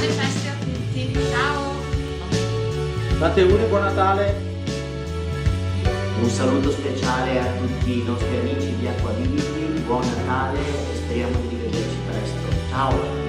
Buone feste a tutti, ciao! Tanti auguri, buon Natale! Un saluto speciale a tutti i nostri amici di Acqua Vividi, buon Natale e speriamo di rivederci presto. Ciao!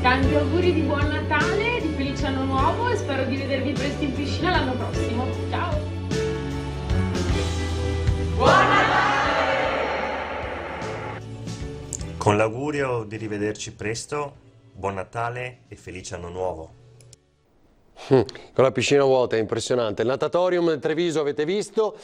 Tanti auguri di buon Natale, di felice anno nuovo e spero di vedervi presto in piscina l'anno prossimo. Ciao! Buon Natale! Con l'augurio di rivederci presto, buon Natale e felice anno nuovo. Con la piscina vuota, è impressionante. Il natatorium del Treviso avete visto.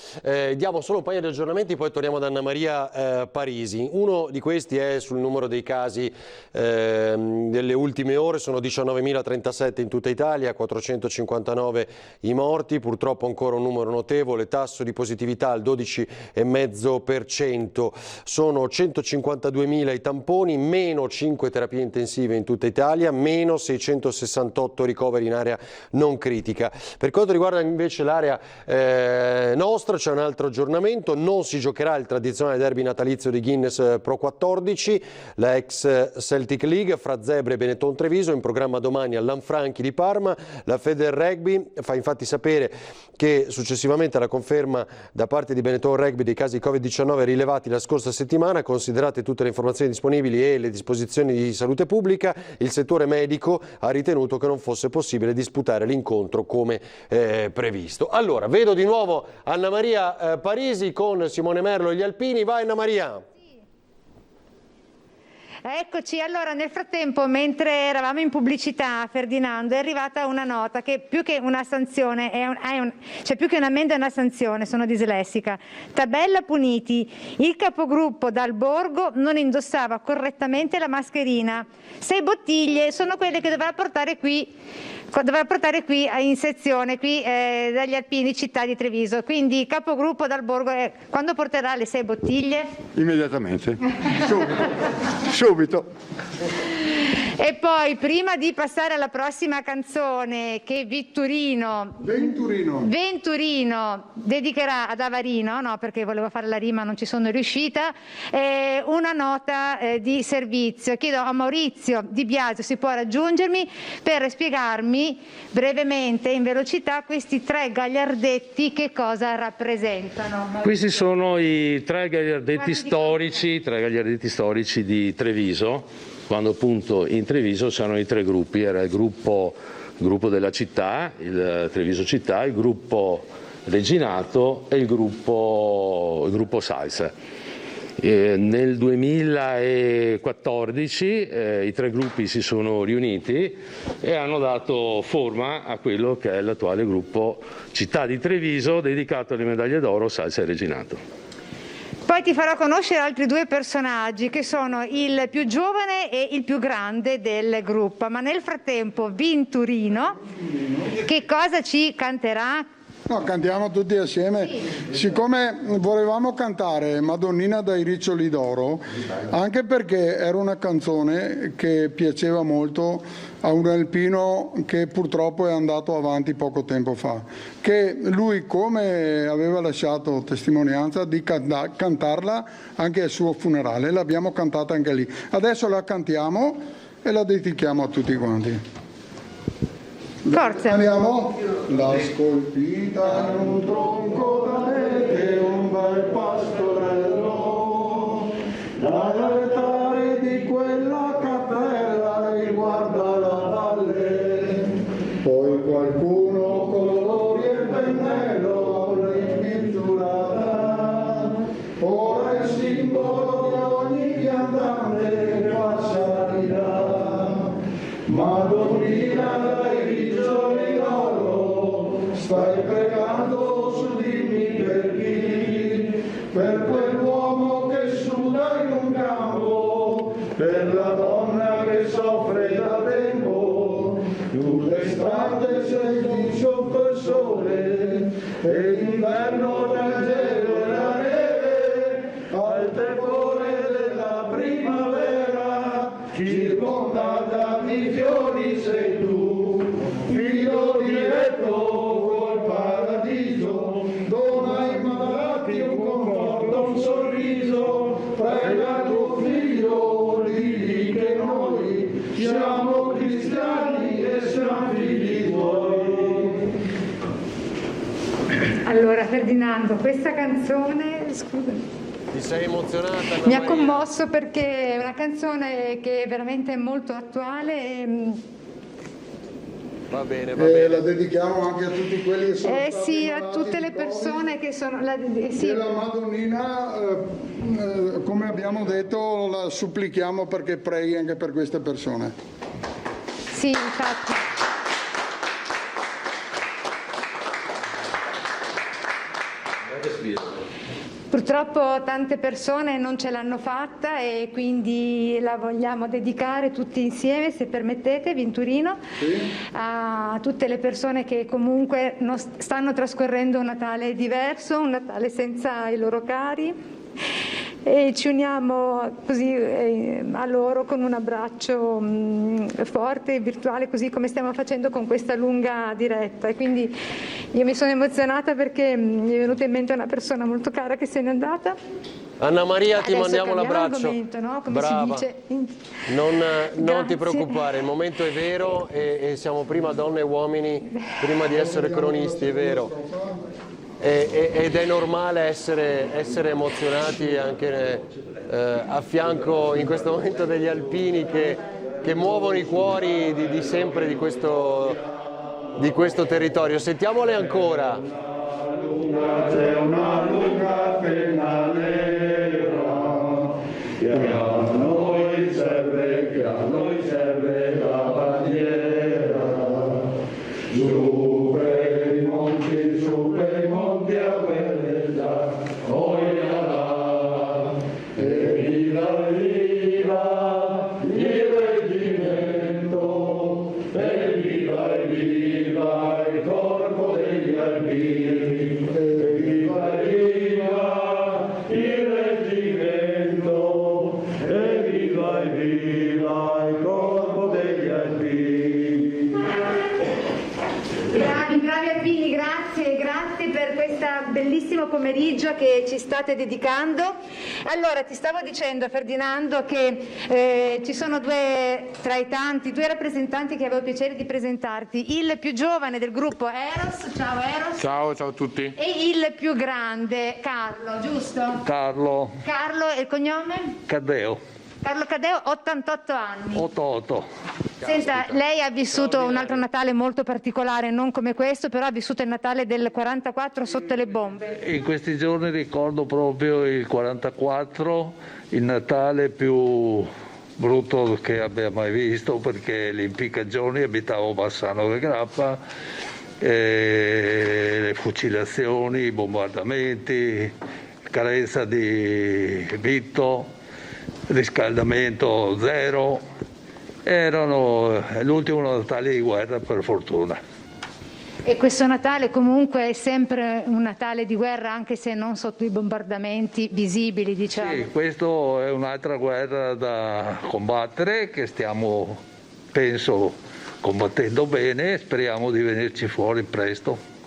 Diamo solo un paio di aggiornamenti, poi torniamo ad Anna Maria Parisi. Uno di questi è sul numero dei casi delle ultime ore, sono 19.037 in tutta Italia, 459 i morti, purtroppo ancora un numero notevole, tasso di positività al 12,5%, sono 152.000 i tamponi, meno 5 terapie intensive in tutta Italia, meno 668 ricoveri in area non critica. Per quanto riguarda invece l'area nostra c'è un altro aggiornamento, non si giocherà il tradizionale derby natalizio di Guinness Pro 14, la ex Celtic League fra Zebre e Benetton Treviso, in programma domani a Lanfranchi di Parma. La Feder Rugby fa infatti sapere che successivamente alla conferma da parte di Benetton Rugby dei casi Covid-19 rilevati la scorsa settimana, considerate tutte le informazioni disponibili e le disposizioni di salute pubblica, il settore medico ha ritenuto che non fosse possibile disputare l'incontro come previsto. Allora, vedo di nuovo Anna Maria Parisi con Simone Merlo e gli Alpini. Vai Anna Maria! Eccoci, allora nel frattempo mentre eravamo in pubblicità, Ferdinando, è arrivata una nota che più che una sanzione, cioè più che un'ammenda è una sanzione, sono dislessica. Tabella puniti, il capogruppo Dal Borgo non indossava correttamente la mascherina, 6 bottiglie sono quelle che dovrà portare qui in sezione dagli Alpini città di Treviso, quindi capogruppo Dal Borgo quando porterà le 6 bottiglie? Immediatamente, subito. E poi prima di passare alla prossima canzone che Venturino dedicherà ad Avarino, no, perché volevo fare la rima, non ci sono riuscita, una nota di servizio. Chiedo a Maurizio Di Biagio se può raggiungermi per spiegarmi brevemente, in velocità, questi 3 gagliardetti che cosa rappresentano. Questi sono i 3 gagliardetti storici, di Treviso, quando appunto in Treviso c'erano i 3 gruppi, era il gruppo della città, il Treviso città, il gruppo Reginato e il gruppo Salsa. Nel 2014 i 3 gruppi si sono riuniti e hanno dato forma a quello che è l'attuale gruppo Città di Treviso, dedicato alle medaglie d'oro Salsa e Reginato. Poi ti farò conoscere altri 2 personaggi che sono il più giovane e il più grande del gruppo, ma nel frattempo Venturino che cosa ci canterà? No, cantiamo tutti assieme. Sì. Siccome volevamo cantare Madonnina dai Riccioli d'Oro, anche perché era una canzone che piaceva molto a un alpino che purtroppo è andato avanti poco tempo fa, che lui, come aveva lasciato testimonianza, di cantarla anche al suo funerale, l'abbiamo cantata anche lì. Adesso la cantiamo e la dedichiamo a tutti quanti. Forza. Andiamo. La scolpita in un tronco d'abete, un bel pastorello, dall'altare di quella cappella riguarda la valle, poi qualcuno con l'olio e il pennello ripinturata, ora il simbolo di ogni viandante che passa di là, Madonnina dai Riccioli d'Oro, stai pregando su dimmi per chi, per quell'uomo che suda in un campo, per la donna che soffre e l'inverno nel gelo e la neve, al tepore della primavera, circondata di fiori sei tu, figlio diretto col paradiso, dona ai malati un conforto, un sorriso, prega tuo figlio, digli che noi siamo cristiani e siamo figli tuoi. Allora Ferdinando, questa canzone, scusami, Ti sei emozionata, Anna mi ha Maria? commosso perché è una canzone che è veramente molto attuale e Va bene, va bene. La dedichiamo anche a tutti quelli che sono stati sì, a malati tutte le di persone che sono E la Madonnina, come abbiamo detto, la supplichiamo perché preghi anche per queste persone. sì, infatti. Purtroppo tante persone non ce l'hanno fatta e quindi la vogliamo dedicare tutti insieme, se permettete, Vinturino, a tutte le persone che comunque stanno trascorrendo un Natale diverso, un Natale senza i loro cari. E ci uniamo così a loro con un abbraccio forte e virtuale, così come stiamo facendo con questa lunga diretta. E quindi io mi sono emozionata perché mi è venuta in mente una persona molto cara che se n'è andata. Anna Maria, ti Adesso mandiamo cambiamo l'abbraccio. argomento, no? Come Brava. si dice. Non Grazie. ti preoccupare, il momento è vero e siamo prima donne e uomini, prima di essere cronisti, è vero. Ed è normale essere emozionati anche a fianco in questo momento degli alpini che muovono i cuori di sempre di questo territorio. Sentiamole ancora. C'è una lunga penna nera che a noi serve la bandiera. Su per i monti a guerriglia, oiala, e viva il reggimento, e viva il corpo degli alpini, e viva il reggimento, e viva il corpo degli alpini. Bravi alpini, grazie per questo bellissimo pomeriggio che ci state dedicando. Allora, ti stavo dicendo, Ferdinando, che ci sono due rappresentanti che avevo piacere di presentarti. Il più giovane del gruppo Eros, ciao Eros. Ciao a tutti. E il più grande, Carlo, giusto? Carlo Carlo e il cognome? Cadeo. Carlo Cadeo, 88 anni. 88. Senta, lei ha vissuto un altro Natale molto particolare, non come questo, però ha vissuto il Natale del 44 sotto le bombe. In questi giorni ricordo proprio il 44, il Natale più brutto che abbia mai visto, perché le impiccagioni, abitavo a Bassano del Grappa, le fucilazioni, i bombardamenti, carenza di vitto, riscaldamento zero. Erano l'ultimo Natale di guerra, per fortuna. E questo Natale comunque è sempre un Natale di guerra, anche se non sotto i bombardamenti visibili, diciamo. Sì, questa è un'altra guerra da combattere, che stiamo, penso, combattendo bene, e speriamo di venirci fuori presto.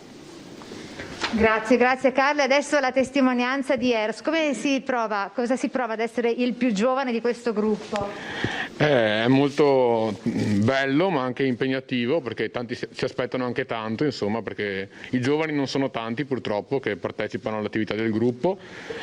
Grazie Carlo. Adesso la testimonianza di Eros. Come si prova? Cosa si prova ad essere il più giovane di questo gruppo? È molto bello, ma anche impegnativo, perché tanti si aspettano anche tanto, insomma, perché i giovani non sono tanti purtroppo che partecipano all'attività del gruppo,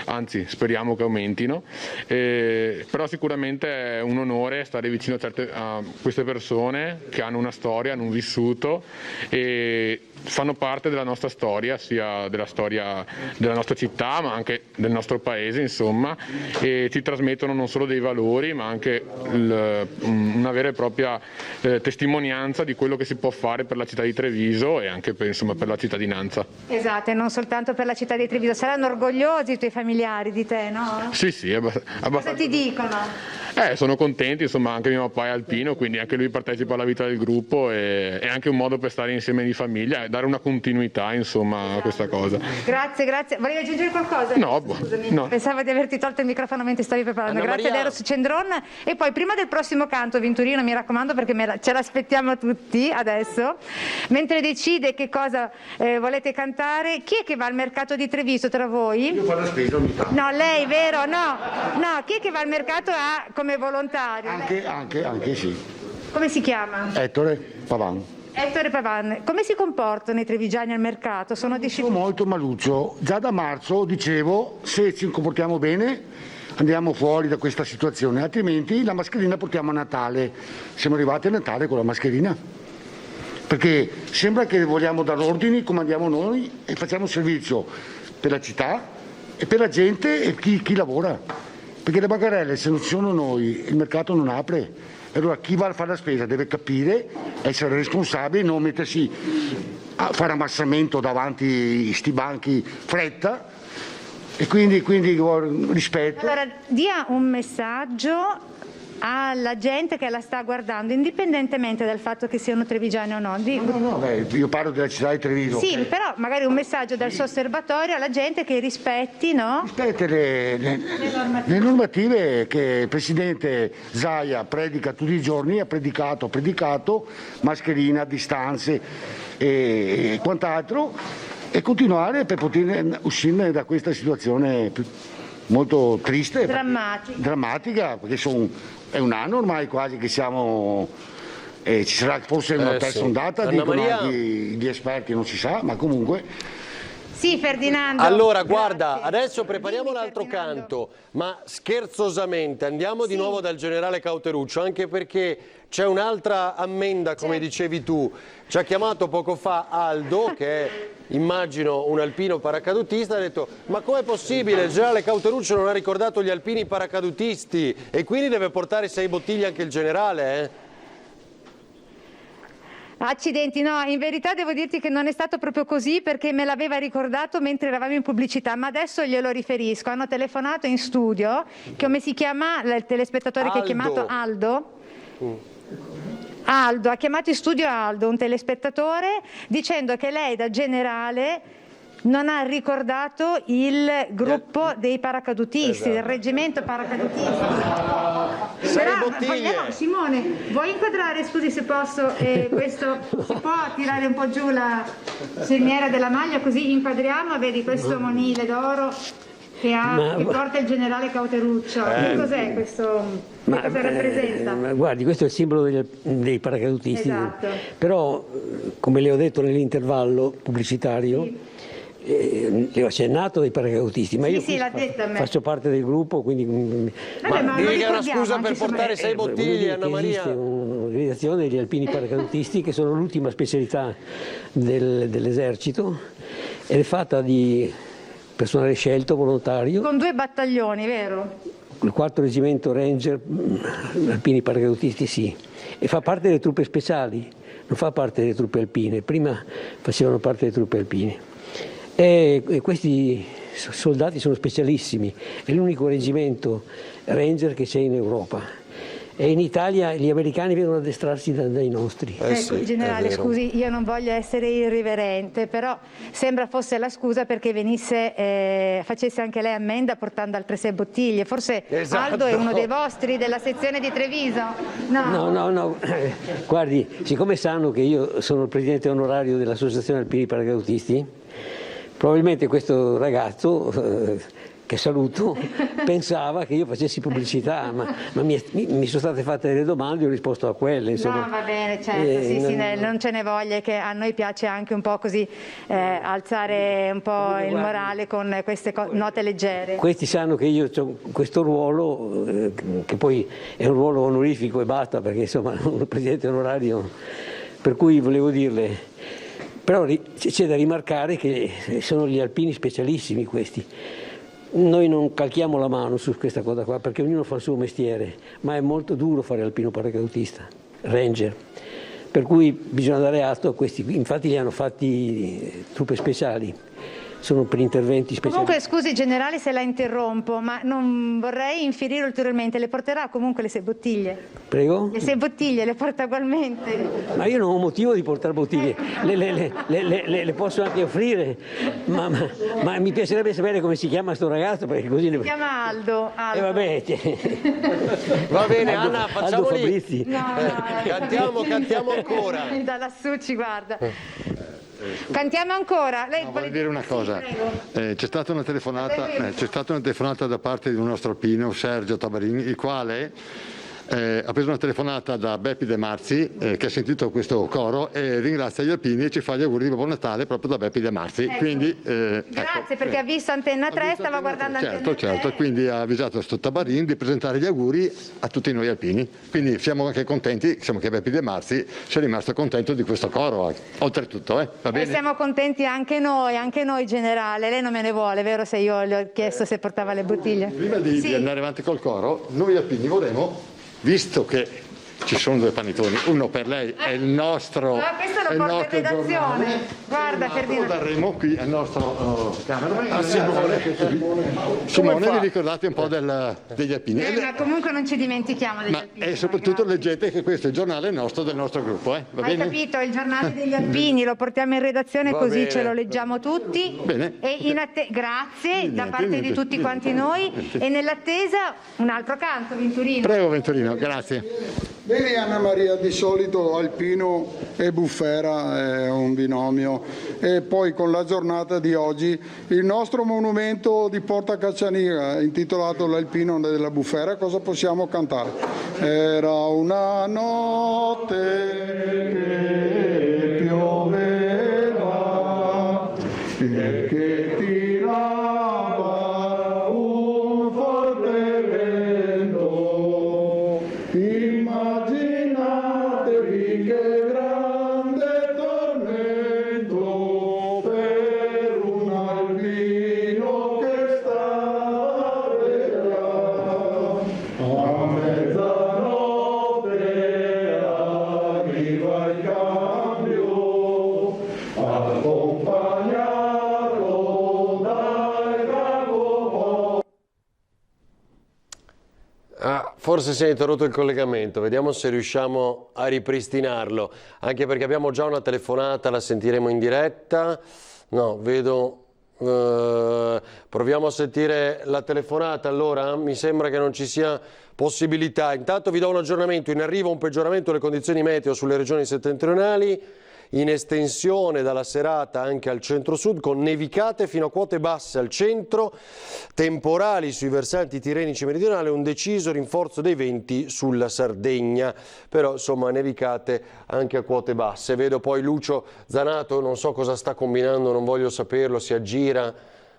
anzi speriamo che aumentino, però sicuramente è un onore stare vicino a queste persone che hanno una storia, hanno un vissuto e fanno parte della nostra storia, sia della storia della nostra città ma anche del nostro paese, insomma, e ci trasmettono non solo dei valori ma anche una vera e propria testimonianza di quello che si può fare per la città di Treviso e anche per la cittadinanza. Esatto, e non soltanto per la città di Treviso. Saranno orgogliosi i tuoi familiari di te, no? Sì, abbastanza. Cosa ti dicono? Sono contenti, insomma, anche mio papà è alpino, quindi anche lui partecipa alla vita del gruppo e è anche un modo per stare insieme di famiglia e dare una continuità, insomma, a questa cosa. Grazie. Volevi aggiungere qualcosa? No, scusami. no. Pensavo di averti tolto il microfono mentre stavi preparando. Anna Grazie Maria. Eros Cendron. E poi prima del prossimo canto, Vinturino, mi raccomando, perché ce l'aspettiamo tutti adesso, mentre decide che cosa volete cantare, chi è che va al mercato di Treviso tra voi? Io faccio la spesa ogni tanto. No, lei, vero? No, chi è che va al mercato come volontario? Anche sì. Come si chiama? Ettore Pavan. Ettore Pavan. Come si comportano i trevigiani al mercato? Sono disciplinati? Molto maluccio. Già da marzo dicevo, se ci comportiamo bene andiamo fuori da questa situazione, altrimenti la mascherina portiamo a Natale. Siamo arrivati a Natale con la mascherina. Perché sembra che vogliamo dar ordini, comandiamo noi e facciamo servizio per la città e per la gente e chi lavora. Perché le bancarelle, se non ci sono noi, il mercato non apre. Allora chi va a fare la spesa deve capire, essere responsabile, non mettersi a fare ammassamento davanti a sti banchi fretta. E quindi rispetto. Allora, dia un messaggio alla gente che la sta guardando, indipendentemente dal fatto che siano trevigiani o no. Io parlo della città di Treviso. Sì, però magari un messaggio dal suo osservatorio alla gente che rispetti, no? Rispetta le normative che il Presidente Zaia predica tutti i giorni, ha predicato, mascherina, distanze e quant'altro, e continuare per poter uscire da questa situazione molto triste, drammatica, perché è un anno ormai quasi che siamo, ci sarà forse una terza ondata, dicono anche gli esperti, non si sa, ma comunque. Sì, Ferdinando. Allora, guarda, adesso prepariamo l'altro canto, ma scherzosamente andiamo di nuovo dal generale Cauteruccio, anche perché c'è un'altra ammenda, come dicevi tu. Ci ha chiamato poco fa Aldo, che è, immagino, un alpino paracadutista, ha detto: ma com'è possibile? Il generale Cauteruccio non ha ricordato gli alpini paracadutisti e quindi deve portare 6 bottiglie anche il generale, Accidenti, no, in verità devo dirti che non è stato proprio così, perché me l'aveva ricordato mentre eravamo in pubblicità, ma adesso glielo riferisco. Hanno telefonato in studio, come si chiama il telespettatore che ha chiamato? Aldo. Ha chiamato in studio Aldo, un telespettatore, dicendo che lei da generale non ha ricordato il gruppo dei paracadutisti, del reggimento paracadutisti. Però, Simone, vuoi inquadrare, scusi se posso, questo, si può tirare un po' giù la cerniera della maglia, così inquadriamo, vedi questo monile d'oro che porta il generale Cauteruccio. Che cos'è questo? Che cosa rappresenta? Guardi, questo è il simbolo dei paracadutisti. Esatto. Però, come le ho detto nell'intervallo pubblicitario, le ho accennato dei paracadutisti, ma io faccio parte del gruppo, quindi ma direi che è una scusa per portare 6 bottiglie, Anna Maria. Esiste un'organizzazione degli alpini paracadutisti che sono l'ultima specialità dell'esercito ed è fatta di personale scelto, volontario. Con 2 battaglioni, vero? Il 4° reggimento Ranger, alpini paracadutisti sì, e fa parte delle truppe speciali, non fa parte delle truppe alpine, prima facevano parte delle truppe alpine. E questi soldati sono specialissimi, è l'unico reggimento Ranger che c'è in Europa. E in Italia gli americani vengono ad addestrarsi dai nostri. Ecco, generale, scusi, io non voglio essere irriverente, però sembra fosse la scusa perché facesse anche lei ammenda portando altre 6 bottiglie. Forse Aldo è uno dei vostri, della sezione di Treviso? No. Guardi, siccome sanno che io sono il presidente onorario dell'Associazione Alpini Paracadutisti, probabilmente questo ragazzo, che saluto, pensava che io facessi pubblicità, ma mi sono state fatte delle domande e ho risposto a quelle. Insomma. No, va bene, certo, non ce ne voglia, che a noi piace anche un po' così alzare un po' il morale con queste note leggere. Questi sanno che io ho questo ruolo, che poi è un ruolo onorifico e basta, perché insomma un presidente onorario, per cui volevo dirle, però c'è da rimarcare che sono gli alpini specialissimi questi. Noi non calchiamo la mano su questa cosa qua perché ognuno fa il suo mestiere, ma è molto duro fare alpino paracadutista, ranger. Per cui bisogna dare atto a questi, infatti li hanno fatti truppe speciali, sono per interventi speciali. Comunque scusi generale se la interrompo, ma non vorrei infierire ulteriormente, le porterà comunque le 6 bottiglie? Prego? Le 6 bottiglie le porta ugualmente? Ma io non ho motivo di portare bottiglie, le posso anche offrire, ma mi piacerebbe sapere come si chiama sto ragazzo perché così... Si chiama Aldo. Vabbè. Va bene Anna, facciamo Aldo lì. Fabrizi. Cantiamo ancora. Da lassù ci guarda. Cantiamo ancora. Lei voglio dire una cosa, c'è stata una telefonata da parte di un nostro alpino, Sergio Tabarini, il quale ha preso una telefonata da Beppi De Marzi che ha sentito questo coro e ringrazia gli alpini e ci fa gli auguri di buon Natale proprio da Beppi De Marzi. Ecco. Quindi, grazie perché ha visto Antenna 3, stava guardando Antenna 3. Certo, quindi ha avvisato sto Tabarini di presentare gli auguri a tutti noi alpini. Quindi siamo anche contenti, siamo che Beppi De Marzi sia rimasto contento di questo coro, oltretutto, va bene? E siamo contenti anche noi generale, lei non me ne vuole, vero se io le ho chiesto se portava le bottiglie? Prima di andare avanti col coro, noi alpini vorremmo, visto che ci sono 2 panettoni, uno per lei è il nostro questo lo porta in redazione, guarda Ferdinando. Lo daremo qui al nostro cameraman, a Simone, vi ricordate un po' degli alpini. Ma comunque non ci dimentichiamo degli alpini. E soprattutto leggete che questo è il giornale nostro del nostro gruppo, va Hai bene? capito, il giornale degli alpini lo portiamo in redazione Va così bene. ce lo leggiamo tutti. Bene. E grazie da parte di tutti quanti noi e nell'attesa un altro canto, Venturino. Prego Venturino, grazie. Vedi Anna Maria, di solito alpino e bufera è un binomio e poi con la giornata di oggi il nostro monumento di Porta Caccianiga intitolato L'Alpino della Bufera, cosa possiamo cantare? Era una notte che pioveva e che tirava un forte vento. Immaginatevi che grande tormento per un alpino che stava là. A mezzanotte arriva il cambio, accompagnato dal capo. Forse si è interrotto il collegamento, vediamo se riusciamo a ripristinarlo, anche perché abbiamo già una telefonata, la sentiremo in diretta. No, vedo... proviamo a sentire la telefonata, allora mi sembra che non ci sia possibilità. Intanto vi do un aggiornamento, in arrivo un peggioramento delle condizioni meteo sulle regioni settentrionali, in estensione dalla serata anche al centro-sud, con nevicate fino a quote basse al centro, temporali sui versanti tirrenici meridionali, un deciso rinforzo dei venti sulla Sardegna, però insomma nevicate anche a quote basse. Vedo poi Lucio Zanato, non so cosa sta combinando, non voglio saperlo, si aggira.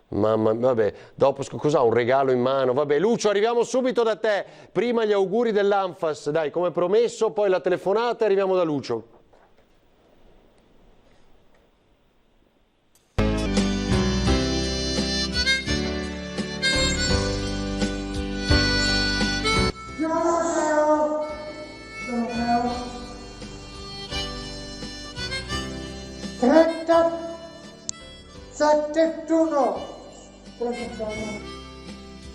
Mamma, vabbè, dopo cos'ha, un regalo in mano? Vabbè, Lucio, arriviamo subito da te. Prima gli auguri dell'Anfas, dai, come promesso, poi la telefonata e arriviamo da Lucio.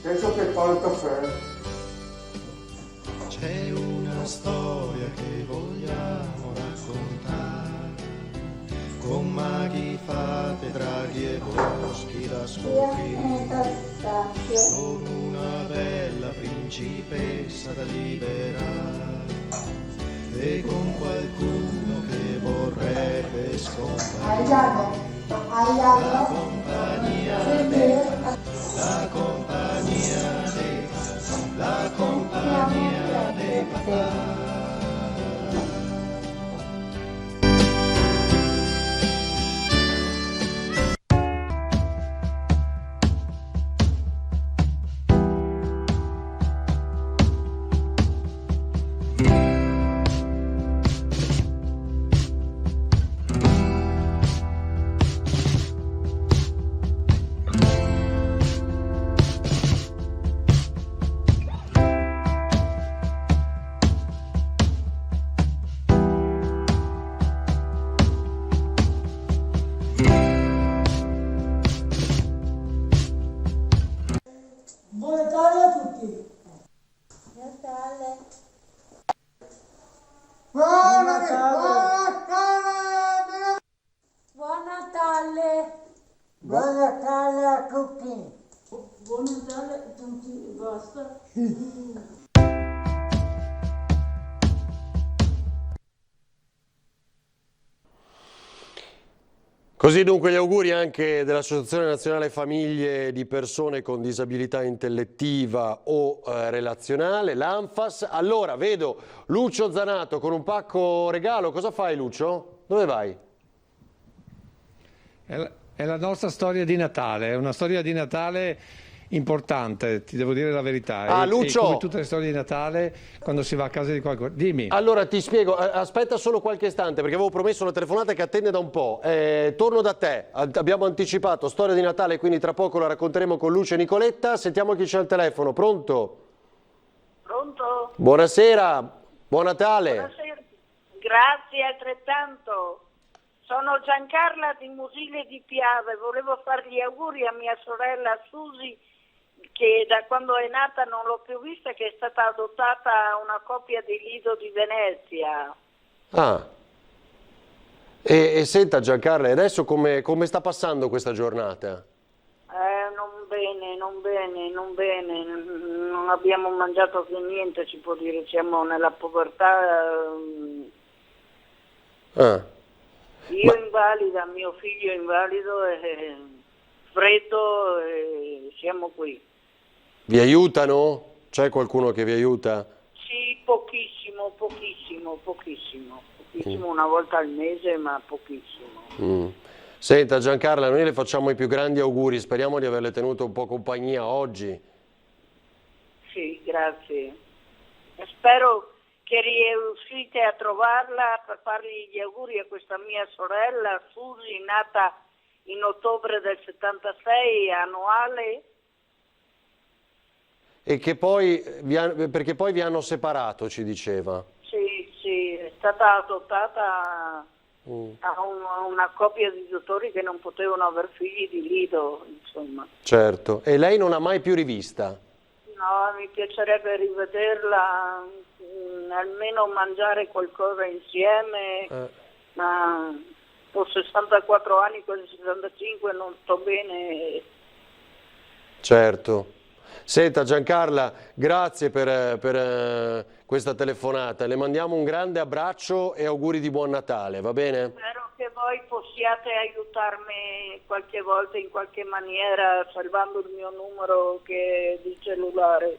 Penso che fa il caffè. C'è una storia che vogliamo raccontare, con maghi, fate, draghi e boschi da scoprire, con una bella principessa da liberare e con qualcuno che vorrebbe scomparire. La compagnia dei papà. Natale a tutti. Buon Natale a tutti, basta. Così dunque gli auguri anche dell'Associazione Nazionale Famiglie di Persone con Disabilità Intellettiva o Relazionale, l'ANFAS. Allora, vedo Lucio Zanato con un pacco regalo. Cosa fai, Lucio? Dove vai? È la nostra storia di Natale, è una storia di Natale importante, ti devo dire la verità. Lucio! E come tutte le storie di Natale, quando si va a casa di qualcuno. Dimmi. Allora ti spiego, aspetta solo qualche istante perché avevo promesso una telefonata che attende da un po'. Torno da te, abbiamo anticipato storia di Natale, quindi tra poco la racconteremo con Lucio e Nicoletta. Sentiamo chi c'è al telefono, pronto? Pronto? Buonasera, buon Natale. Buonasera. Grazie altrettanto. Sono Giancarla di Musile di Piave, volevo fare gli auguri a mia sorella Susi, che da quando è nata non l'ho più vista, che è stata adottata a una coppia di Lido di Venezia. Ah, e senta Giancarla, adesso come sta passando questa giornata? Non bene, non abbiamo mangiato più niente, si può dire, siamo nella povertà. Io invalida, mio figlio è invalido, è freddo, e siamo qui. Vi aiutano? C'è qualcuno che vi aiuta? Sì, pochissimo, una volta al mese, ma pochissimo. Senta Giancarla, noi le facciamo i più grandi auguri, speriamo di averle tenuto un po' compagnia oggi. Sì, grazie. Spero che riuscite a trovarla per fargli gli auguri a questa mia sorella Susi, nata in ottobre del 76, annuale. E che poi perché poi vi hanno separato, ci diceva. Sì, è stata adottata a una coppia di dottori che non potevano aver figli di Lido, insomma. Certo, e lei non ha mai più rivista? No, mi piacerebbe rivederla, almeno mangiare qualcosa insieme, ma ho 64 anni, quasi 65, non sto bene. Certo. Senta Giancarla, grazie per questa telefonata, le mandiamo un grande abbraccio e auguri di buon Natale, va bene? Spero che voi possiate aiutarmi qualche volta in qualche maniera, salvando il mio numero di cellulare.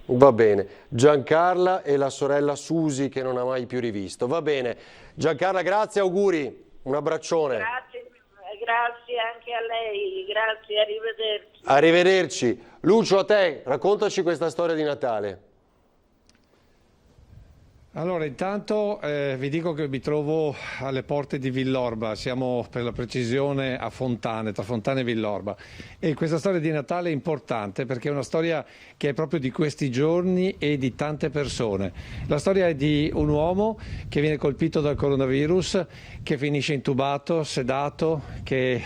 Va bene, Giancarla e la sorella Susi che non ha mai più rivisto, va bene. Giancarla, grazie, auguri, un abbraccione. Grazie anche a lei, grazie, arrivederci. Arrivederci. Lucio, a te, raccontaci questa storia di Natale. Allora, intanto vi dico che mi trovo alle porte di Villorba, siamo per la precisione a Fontane, tra Fontane e Villorba. E questa storia di Natale è importante perché è una storia che è proprio di questi giorni e di tante persone. La storia è di un uomo che viene colpito dal coronavirus, che finisce intubato, sedato, che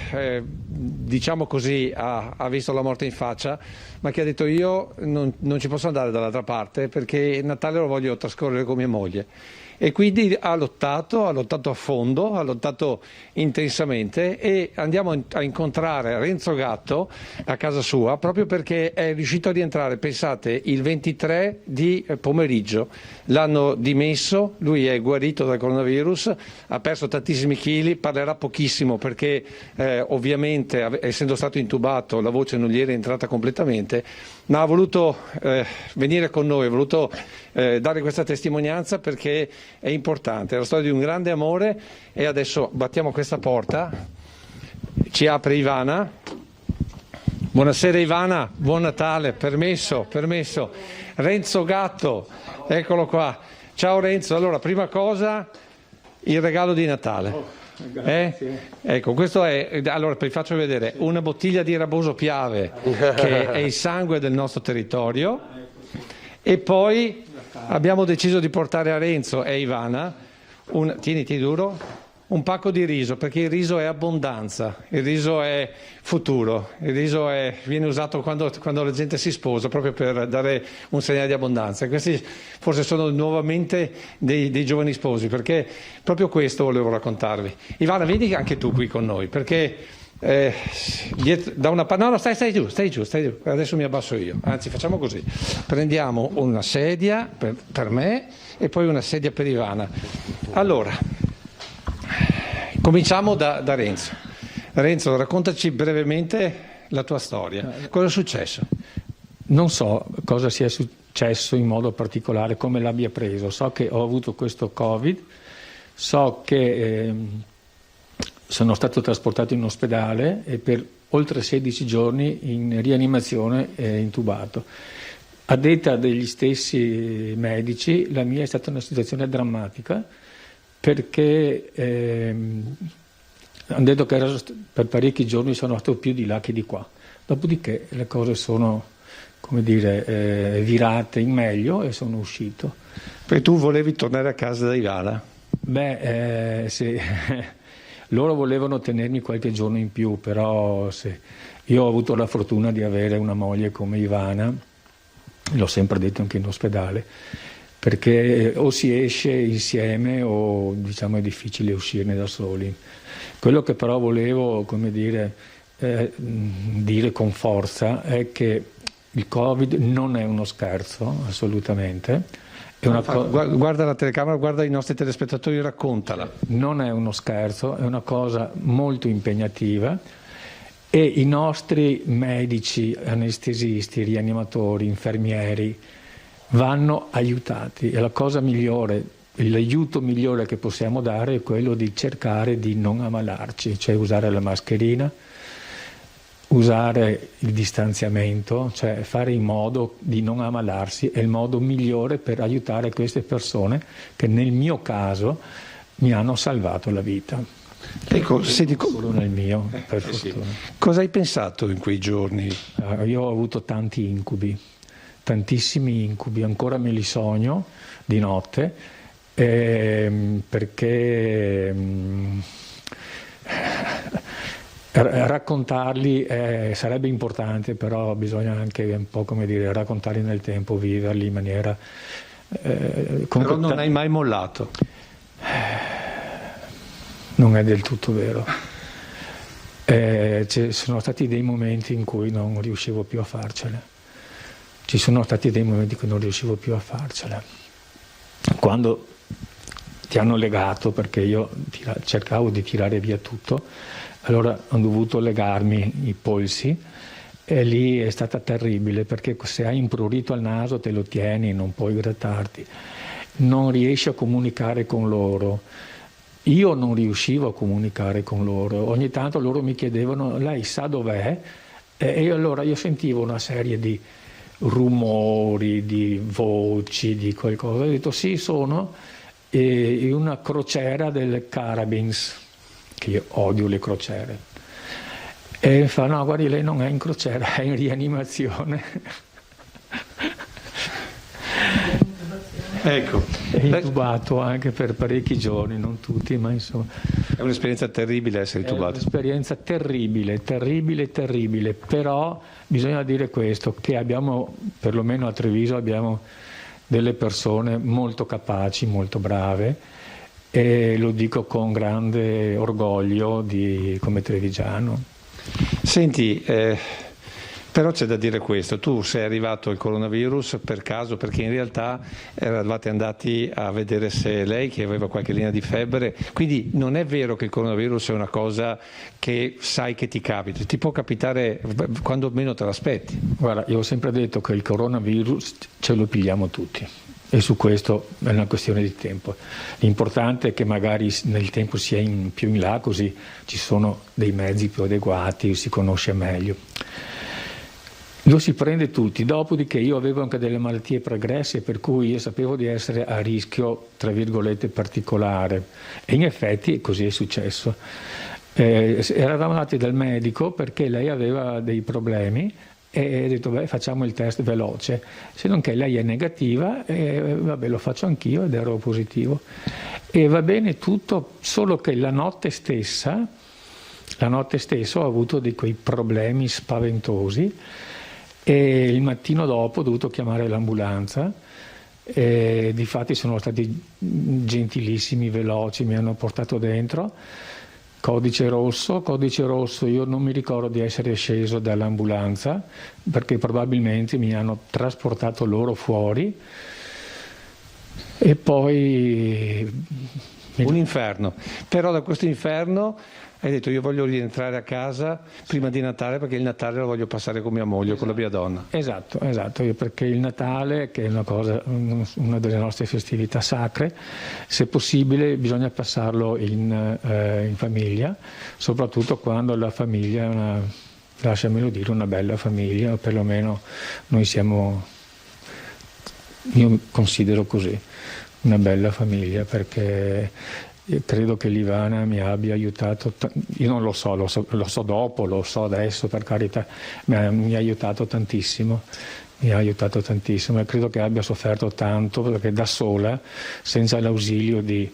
diciamo così ha visto la morte in faccia, ma che ha detto io non ci posso andare dall'altra parte perché Natale lo voglio trascorrere con mia moglie. E quindi ha lottato a fondo, ha lottato intensamente e andiamo a incontrare Renzo Gatto a casa sua proprio perché è riuscito a rientrare, pensate, il 23 di pomeriggio. L'hanno dimesso, lui è guarito dal coronavirus, ha perso tantissimi chili, parlerà pochissimo perché ovviamente essendo stato intubato la voce non gli era entrata completamente, ma ha voluto venire con noi, ha voluto dare questa testimonianza perché è importante, è la storia di un grande amore. E adesso battiamo questa porta, ci apre Ivana. Buonasera Ivana, buon Natale, permesso. Renzo Gatto, eccolo qua. Ciao Renzo, allora prima cosa il regalo di Natale. Ecco, questo è, allora vi faccio vedere una bottiglia di Raboso Piave che è il sangue del nostro territorio, e poi abbiamo deciso di portare a Renzo e Ivana tieni duro, un pacco di riso, perché il riso è abbondanza, il riso è futuro, il riso viene usato quando la gente si sposa, proprio per dare un segnale di abbondanza. E questi forse sono nuovamente dei giovani sposi, perché proprio questo volevo raccontarvi. Ivana, vieni anche tu qui con noi, perché da una parte, no, stai giù, adesso mi abbasso io, anzi facciamo così, prendiamo una sedia per me e poi una sedia per Ivana. Allora, cominciamo da Renzo. Renzo, raccontaci brevemente la tua storia, cosa è successo? Non so cosa sia successo in modo particolare, come l'abbia preso, so che ho avuto questo Covid, so che sono stato trasportato in ospedale e per oltre 16 giorni in rianimazione e intubato. A detta degli stessi medici, la mia è stata una situazione drammatica perché hanno detto che per parecchi giorni sono stato più di là che di qua. Dopodiché le cose sono, come dire, virate in meglio e sono uscito. Perché tu volevi tornare a casa da Ivana? Beh, sì. Loro volevano tenermi qualche giorno in più, però io ho avuto la fortuna di avere una moglie come Ivana, l'ho sempre detto anche in ospedale, perché o si esce insieme o diciamo è difficile uscirne da soli. Quello che però volevo, come dire con forza è che il Covid non è uno scherzo, assolutamente. Guarda la telecamera, guarda i nostri telespettatori, raccontala. Non è uno scherzo, è una cosa molto impegnativa e i nostri medici, anestesisti, rianimatori, infermieri vanno aiutati e la cosa migliore, l'aiuto migliore che possiamo dare è quello di cercare di non ammalarci, cioè usare la mascherina, usare il distanziamento, cioè fare in modo di non ammalarsi, è il modo migliore per aiutare queste persone che nel mio caso mi hanno salvato la vita. Ecco, solo nel mio, per fortuna. Cosa hai pensato in quei giorni? Io ho avuto tanti incubi, tantissimi incubi, ancora me li sogno di notte, perché raccontarli sarebbe importante, però bisogna anche un po', come dire, raccontarli nel tempo, viverli in maniera... Però non hai mai mollato. Non è del tutto vero. Ci sono stati dei momenti in cui non riuscivo più a farcela. Ci sono stati dei momenti in cui non riuscivo più a farcela. Quando ti hanno legato, perché io cercavo di tirare via tutto, allora ho dovuto legarmi i polsi e lì è stata terribile, perché se hai imprurito al naso te lo tieni, non puoi grattarti, non riesci a comunicare con loro. Io non riuscivo a comunicare con loro, ogni tanto loro mi chiedevano lei sa dov'è? E allora io sentivo una serie di rumori, di voci, di qualcosa, ho detto sì, sono in una crociera delle Carabins, che io odio le crociere, e fa no guardi lei non è in crociera, è in rianimazione. Ecco, è intubato anche per parecchi giorni, non tutti, ma insomma. È un'esperienza terribile essere intubato. È un'esperienza terribile, però bisogna dire questo, che abbiamo, perlomeno a Treviso, abbiamo delle persone molto capaci, molto brave, e lo dico con grande orgoglio come trevigiano. Senti, però c'è da dire questo, tu sei arrivato al coronavirus per caso, perché in realtà eravate andati a vedere se lei, che aveva qualche linea di febbre, quindi non è vero che il coronavirus è una cosa che sai che ti capita, ti può capitare quando meno te l'aspetti. Guarda, io ho sempre detto che il coronavirus ce lo pigliamo tutti. E su questo è una questione di tempo. L'importante è che magari nel tempo sia più in là, così ci sono dei mezzi più adeguati, si conosce meglio. Lo si prende tutti, dopodiché io avevo anche delle malattie pregresse, per cui io sapevo di essere a rischio, tra virgolette, particolare, e in effetti così è successo. Eravamo andati dal medico perché lei aveva dei problemi, e ho detto facciamo il test veloce, se non che lei è negativa, vabbè lo faccio anch'io ed ero positivo, e va bene tutto, solo che la notte stessa ho avuto quei problemi spaventosi e il mattino dopo ho dovuto chiamare l'ambulanza e difatti sono stati gentilissimi, veloci, mi hanno portato dentro. Codice rosso, io non mi ricordo di essere sceso dall'ambulanza perché probabilmente mi hanno trasportato loro fuori e poi... Un inferno, però da questo inferno hai detto io voglio rientrare a casa prima di Natale perché il Natale lo voglio passare con mia moglie, con la mia donna. Esatto, io perché il Natale, che è una delle nostre festività sacre, se possibile bisogna passarlo in famiglia, soprattutto quando la famiglia è lasciamelo dire, una bella famiglia, o perlomeno noi siamo, io considero così, una bella famiglia, perché credo che l'Ivana mi abbia aiutato, io non lo so dopo, lo so adesso per carità, mi ha aiutato tantissimo e credo che abbia sofferto tanto perché da sola, senza l'ausilio di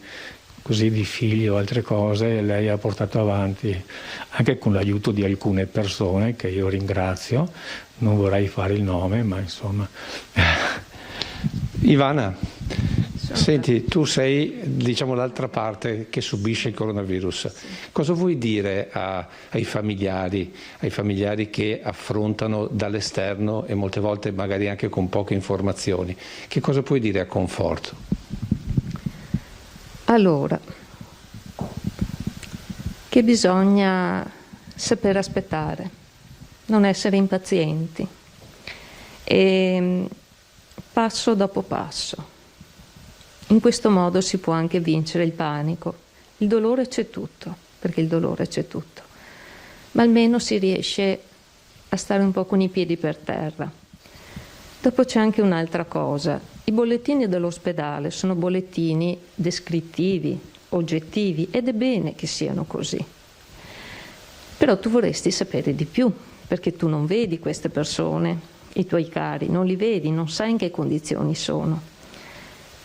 figli o altre cose, lei ha portato avanti, anche con l'aiuto di alcune persone che io ringrazio, non vorrei fare il nome, ma insomma. Ivana, senti, tu sei, diciamo, l'altra parte che subisce il coronavirus. Cosa vuoi dire ai familiari che affrontano dall'esterno e molte volte magari anche con poche informazioni? Che cosa puoi dire a conforto? Allora, che bisogna saper aspettare, non essere impazienti, e passo dopo passo. In questo modo si può anche vincere il panico. Il dolore c'è tutto, perché il dolore c'è tutto, ma almeno si riesce a stare un po' con i piedi per terra. Dopo c'è anche un'altra cosa. I bollettini dell'ospedale sono bollettini descrittivi, oggettivi, ed è bene che siano così. Però tu vorresti sapere di più, perché tu non vedi queste persone, i tuoi cari, non li vedi, non sai in che condizioni sono.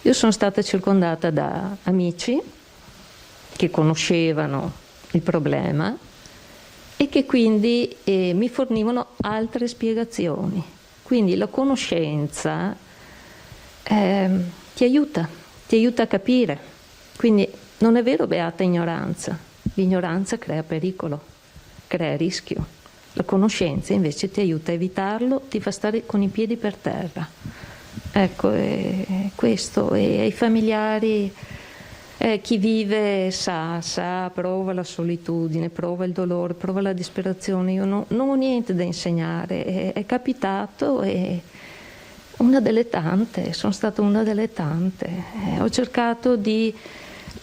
Io sono stata circondata da amici che conoscevano il problema e che quindi mi fornivano altre spiegazioni. Quindi la conoscenza ti aiuta a capire. Quindi non è vero beata ignoranza. L'ignoranza crea pericolo, crea rischio. La conoscenza invece ti aiuta a evitarlo, ti fa stare con i piedi per terra. Ecco, questo. E ai familiari, chi vive sa, prova la solitudine, prova il dolore, prova la disperazione. Io non ho niente da insegnare, è capitato e sono stata una delle tante. Ho cercato di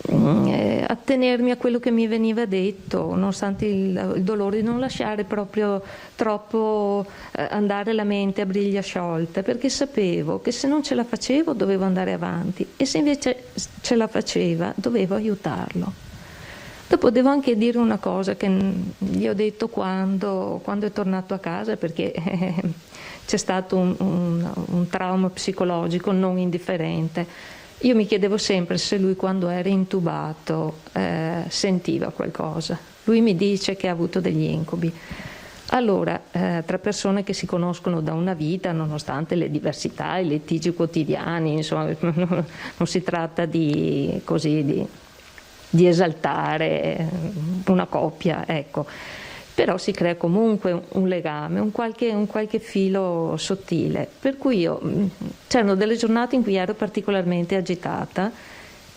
attenermi a quello che mi veniva detto, nonostante il dolore, di non lasciare proprio troppo andare la mente a briglia sciolte, perché sapevo che se non ce la facevo dovevo andare avanti e se invece ce la faceva dovevo aiutarlo. Dopo devo anche dire una cosa che gli ho detto quando è tornato a casa, perché c'è stato un trauma psicologico non indifferente. Io mi chiedevo sempre se lui, quando era intubato, sentiva qualcosa. Lui mi dice che ha avuto degli incubi. Allora, tra persone che si conoscono da una vita, nonostante le diversità, i litigi quotidiani, insomma, non si tratta di esaltare una coppia, ecco. Però si crea comunque un legame, un qualche filo sottile. Per cui c'erano delle giornate in cui ero particolarmente agitata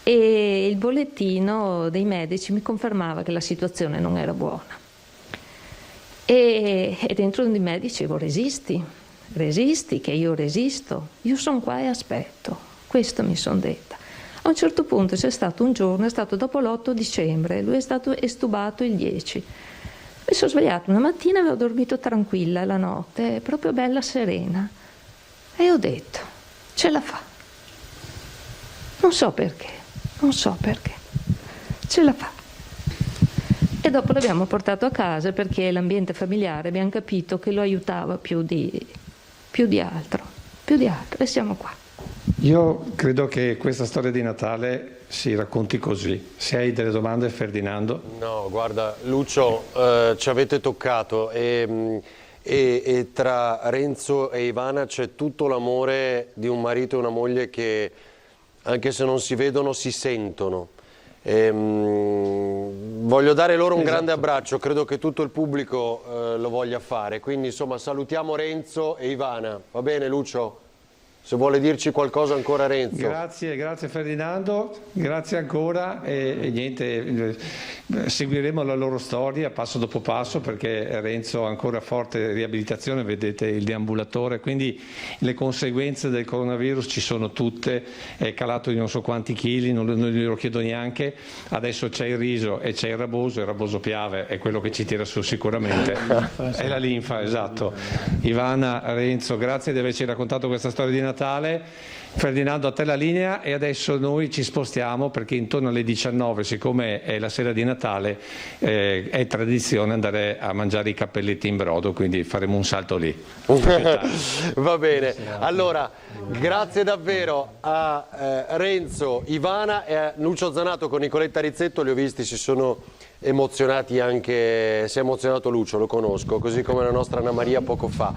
e il bollettino dei medici mi confermava che la situazione non era buona. E dentro di me dicevo: resisti, che io resisto, io sono qua e aspetto. Questo mi sono detta. A un certo punto c'è stato un giorno, è stato dopo l'8 dicembre, lui è stato estubato il 10. Mi sono svegliata una mattina, avevo dormito tranquilla la notte, proprio bella serena, e ho detto: ce la fa. Non so perché, ce la fa. E dopo l'abbiamo portato a casa perché l'ambiente familiare, abbiamo capito che lo aiutava più di altro, e siamo qua. Io credo che questa storia di Natale si racconti così. Se hai delle domande, Ferdinando? No, guarda, Lucio, ci avete toccato e tra Renzo e Ivana c'è tutto l'amore di un marito e una moglie che, anche se non si vedono, si sentono. Voglio dare loro un grande abbraccio, credo che tutto il pubblico lo voglia fare, quindi insomma salutiamo Renzo e Ivana. Va bene Lucio? Se vuole dirci qualcosa ancora Renzo. Grazie Ferdinando, grazie ancora e niente, seguiremo la loro storia passo dopo passo, perché Renzo ha ancora forte riabilitazione, vedete il deambulatore, quindi le conseguenze del coronavirus ci sono tutte, è calato di non so quanti chili, non glielo chiedo neanche, adesso c'è il riso e c'è il raboso piave, è quello che ci tira su sicuramente, è la linfa, esatto. Ivana, Renzo, grazie di averci raccontato questa storia di Natale. Ferdinando, a te la linea, e adesso noi ci spostiamo perché intorno alle 19, siccome è la sera di Natale, è tradizione andare a mangiare i cappelletti in brodo, quindi faremo un salto lì. Va bene, allora grazie davvero a Renzo, Ivana e a Lucio Zanato. Con Nicoletta Rizzetto li ho visti, si sono emozionati anche, si è emozionato Lucio, lo conosco, così come la nostra Anna Maria poco fa.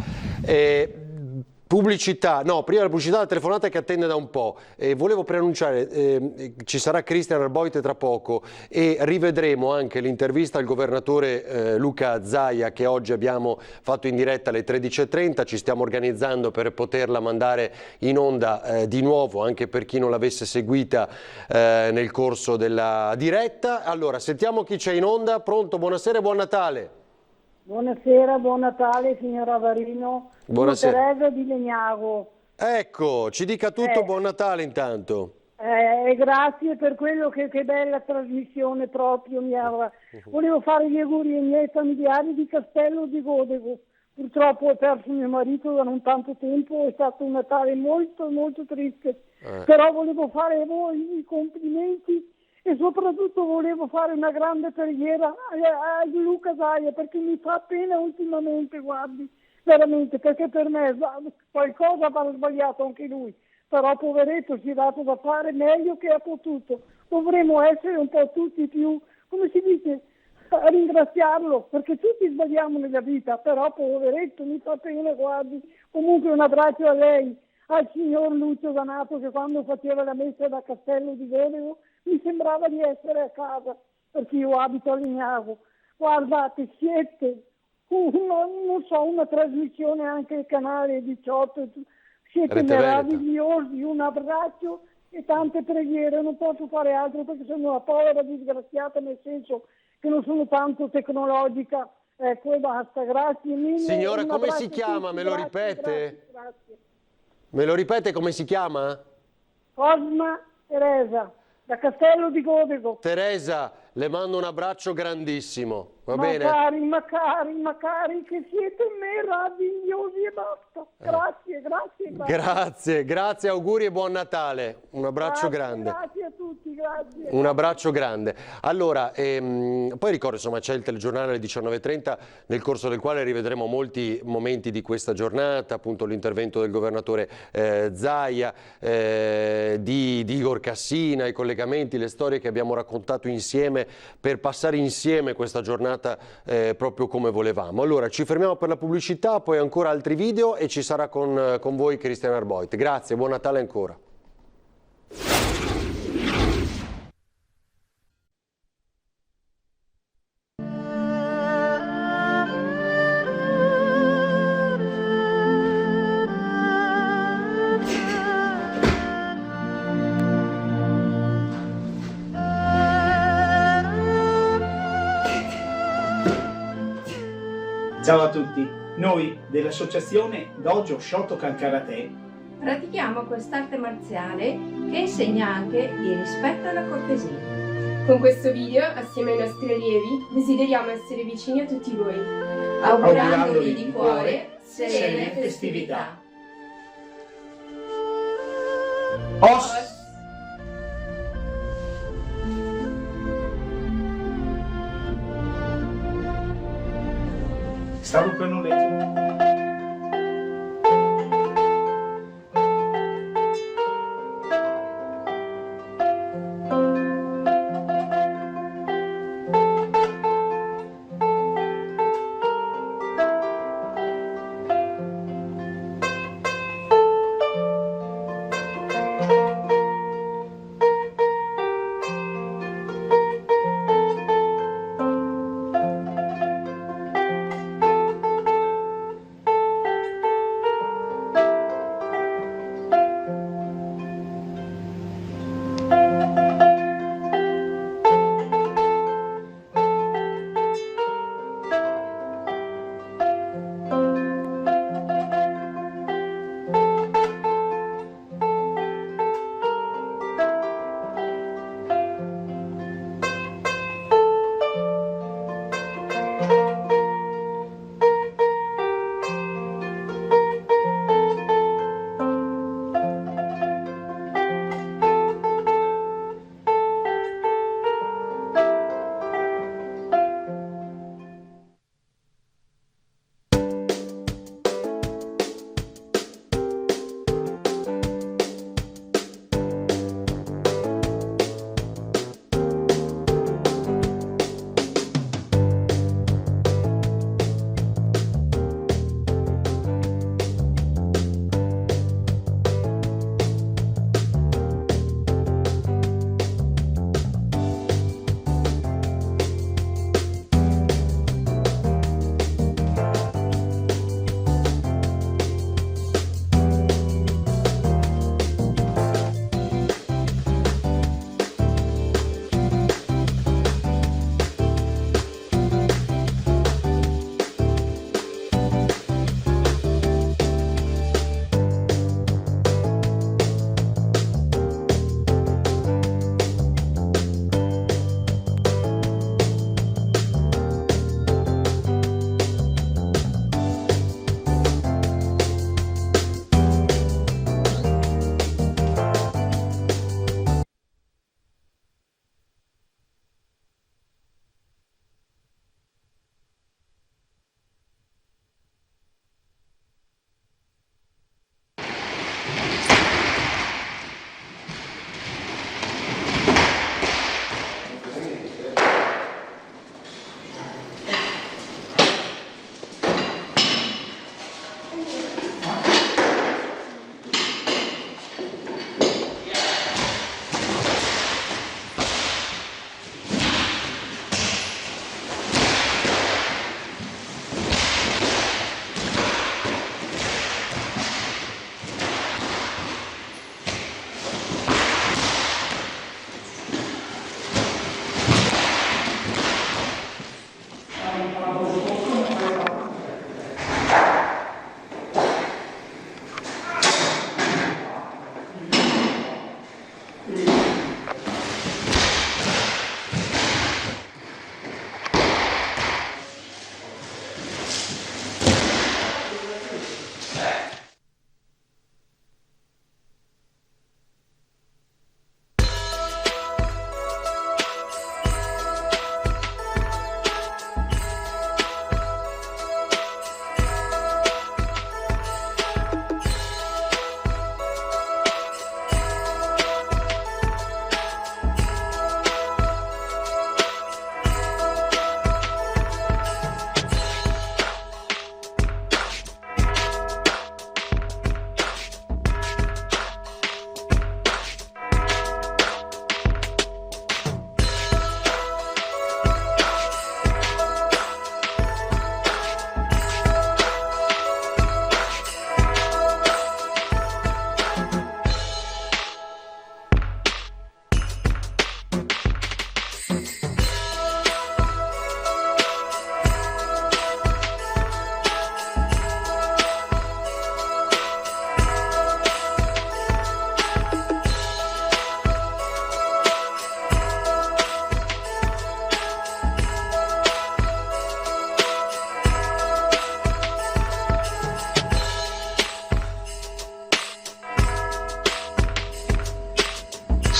Pubblicità, no, prima la pubblicità, la telefonata che attende da un po'. Volevo preannunciare, ci sarà Christian Arboite tra poco e rivedremo anche l'intervista al governatore Luca Zaia, che oggi abbiamo fatto in diretta alle 13:30, ci stiamo organizzando per poterla mandare in onda di nuovo, anche per chi non l'avesse seguita nel corso della diretta. Allora, sentiamo chi c'è in onda. Pronto, buonasera e buon Natale. Buonasera, buon Natale signora Varino. Buonasera. Sono Teresa di Legnago. Ecco, ci dica tutto, buon Natale intanto. Grazie per quello che bella trasmissione proprio. Volevo fare gli auguri ai miei familiari di Castello di Godego. Purtroppo ho perso mio marito da non tanto tempo, è stato un Natale molto molto triste. Però volevo fare a voi i complimenti e soprattutto volevo fare una grande preghiera a Luca Zaia, perché mi fa pena ultimamente, guardi, veramente, perché per me qualcosa ha sbagliato anche lui, però poveretto si è dato da fare meglio che ha potuto. Dovremmo essere un po' tutti più, come si dice, a ringraziarlo, perché tutti sbagliamo nella vita, però poveretto mi fa pena, guardi. Comunque un abbraccio a lei, al signor Lucio Zanato, che quando faceva la messa da Castello di Godego mi sembrava di essere a casa, perché io abito a Legnago. Guardate, siete una trasmissione anche il canale 18, siete Rete meravigliosi, un abbraccio e tante preghiere. Non posso fare altro perché sono una povera disgraziata, nel senso che non sono tanto tecnologica. Ecco, e basta, grazie mille. Signora, come si chiama? Me lo ripete? Grazie. Me lo ripete come si chiama? Cosma Teresa, da Castello di Godego. Teresa, le mando un abbraccio grandissimo, va bene? Macari, che siete meravigliosi e basta. Grazie, auguri e buon Natale. Un abbraccio grande. Grazie a tutti, grazie. Un abbraccio grande. Allora, poi ricordo, insomma, c'è il telegiornale alle 19:30, nel corso del quale rivedremo molti momenti di questa giornata, appunto l'intervento del governatore Zaia, di Igor Cassina, i collegamenti, le storie che abbiamo raccontato insieme per passare insieme questa giornata proprio come volevamo. Allora, ci fermiamo per la pubblicità, poi ancora altri video e ci sarà con voi Christian Arboit. Grazie, buon Natale ancora. Ciao a tutti, noi dell'associazione Dojo Shotokan Karate pratichiamo quest'arte marziale che insegna anche il rispetto e la cortesia. Con questo video, assieme ai nostri allievi, desideriamo essere vicini a tutti voi, augurandovi di cuore serene festività. Os! Stavo per noleggio.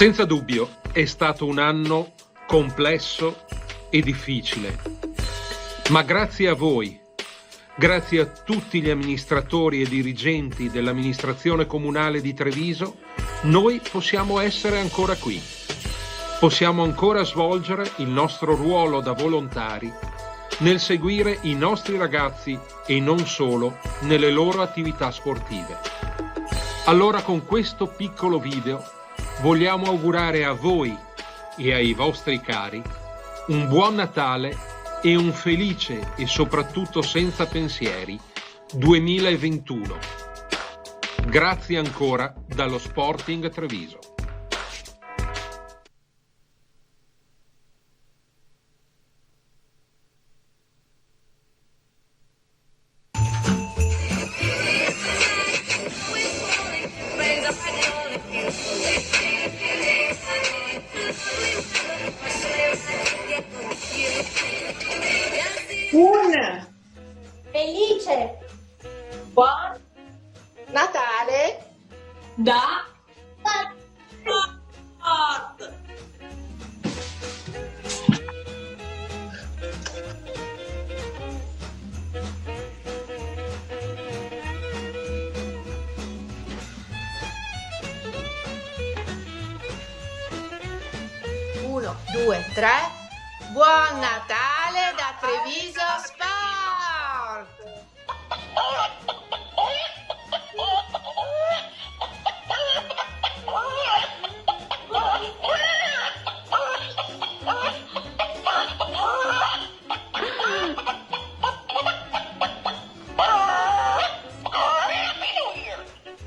Senza dubbio è stato un anno complesso e difficile, ma grazie a voi, grazie a tutti gli amministratori e dirigenti dell'amministrazione comunale di Treviso, noi possiamo essere ancora qui. Possiamo ancora svolgere il nostro ruolo da volontari nel seguire i nostri ragazzi e non solo nelle loro attività sportive. Allora con questo piccolo video vogliamo augurare a voi e ai vostri cari un buon Natale e un felice e soprattutto senza pensieri 2021. Grazie ancora dallo Sporting Treviso. Un felice buon Natale da Sport. Uno, due, tre. Buon Natale da Treviso Sport!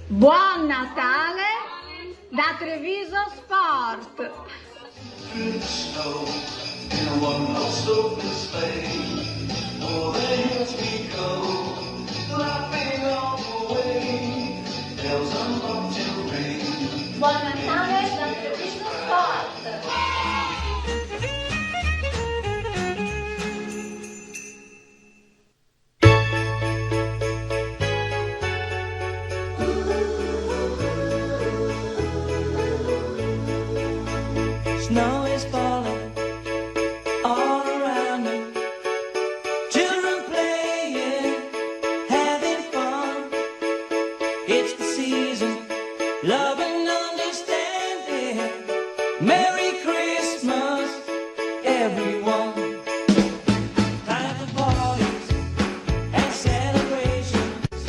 Buon Natale da Treviso Sport! In a one-horse open sleigh, oh, there we go, laughing all the way, bells on bobtail ring. Buon Natale da Treviso Sport! Snow is falling all around me. Children playing, having fun. It's the season, love and understanding. Merry Christmas, everyone. Time for parties and celebrations.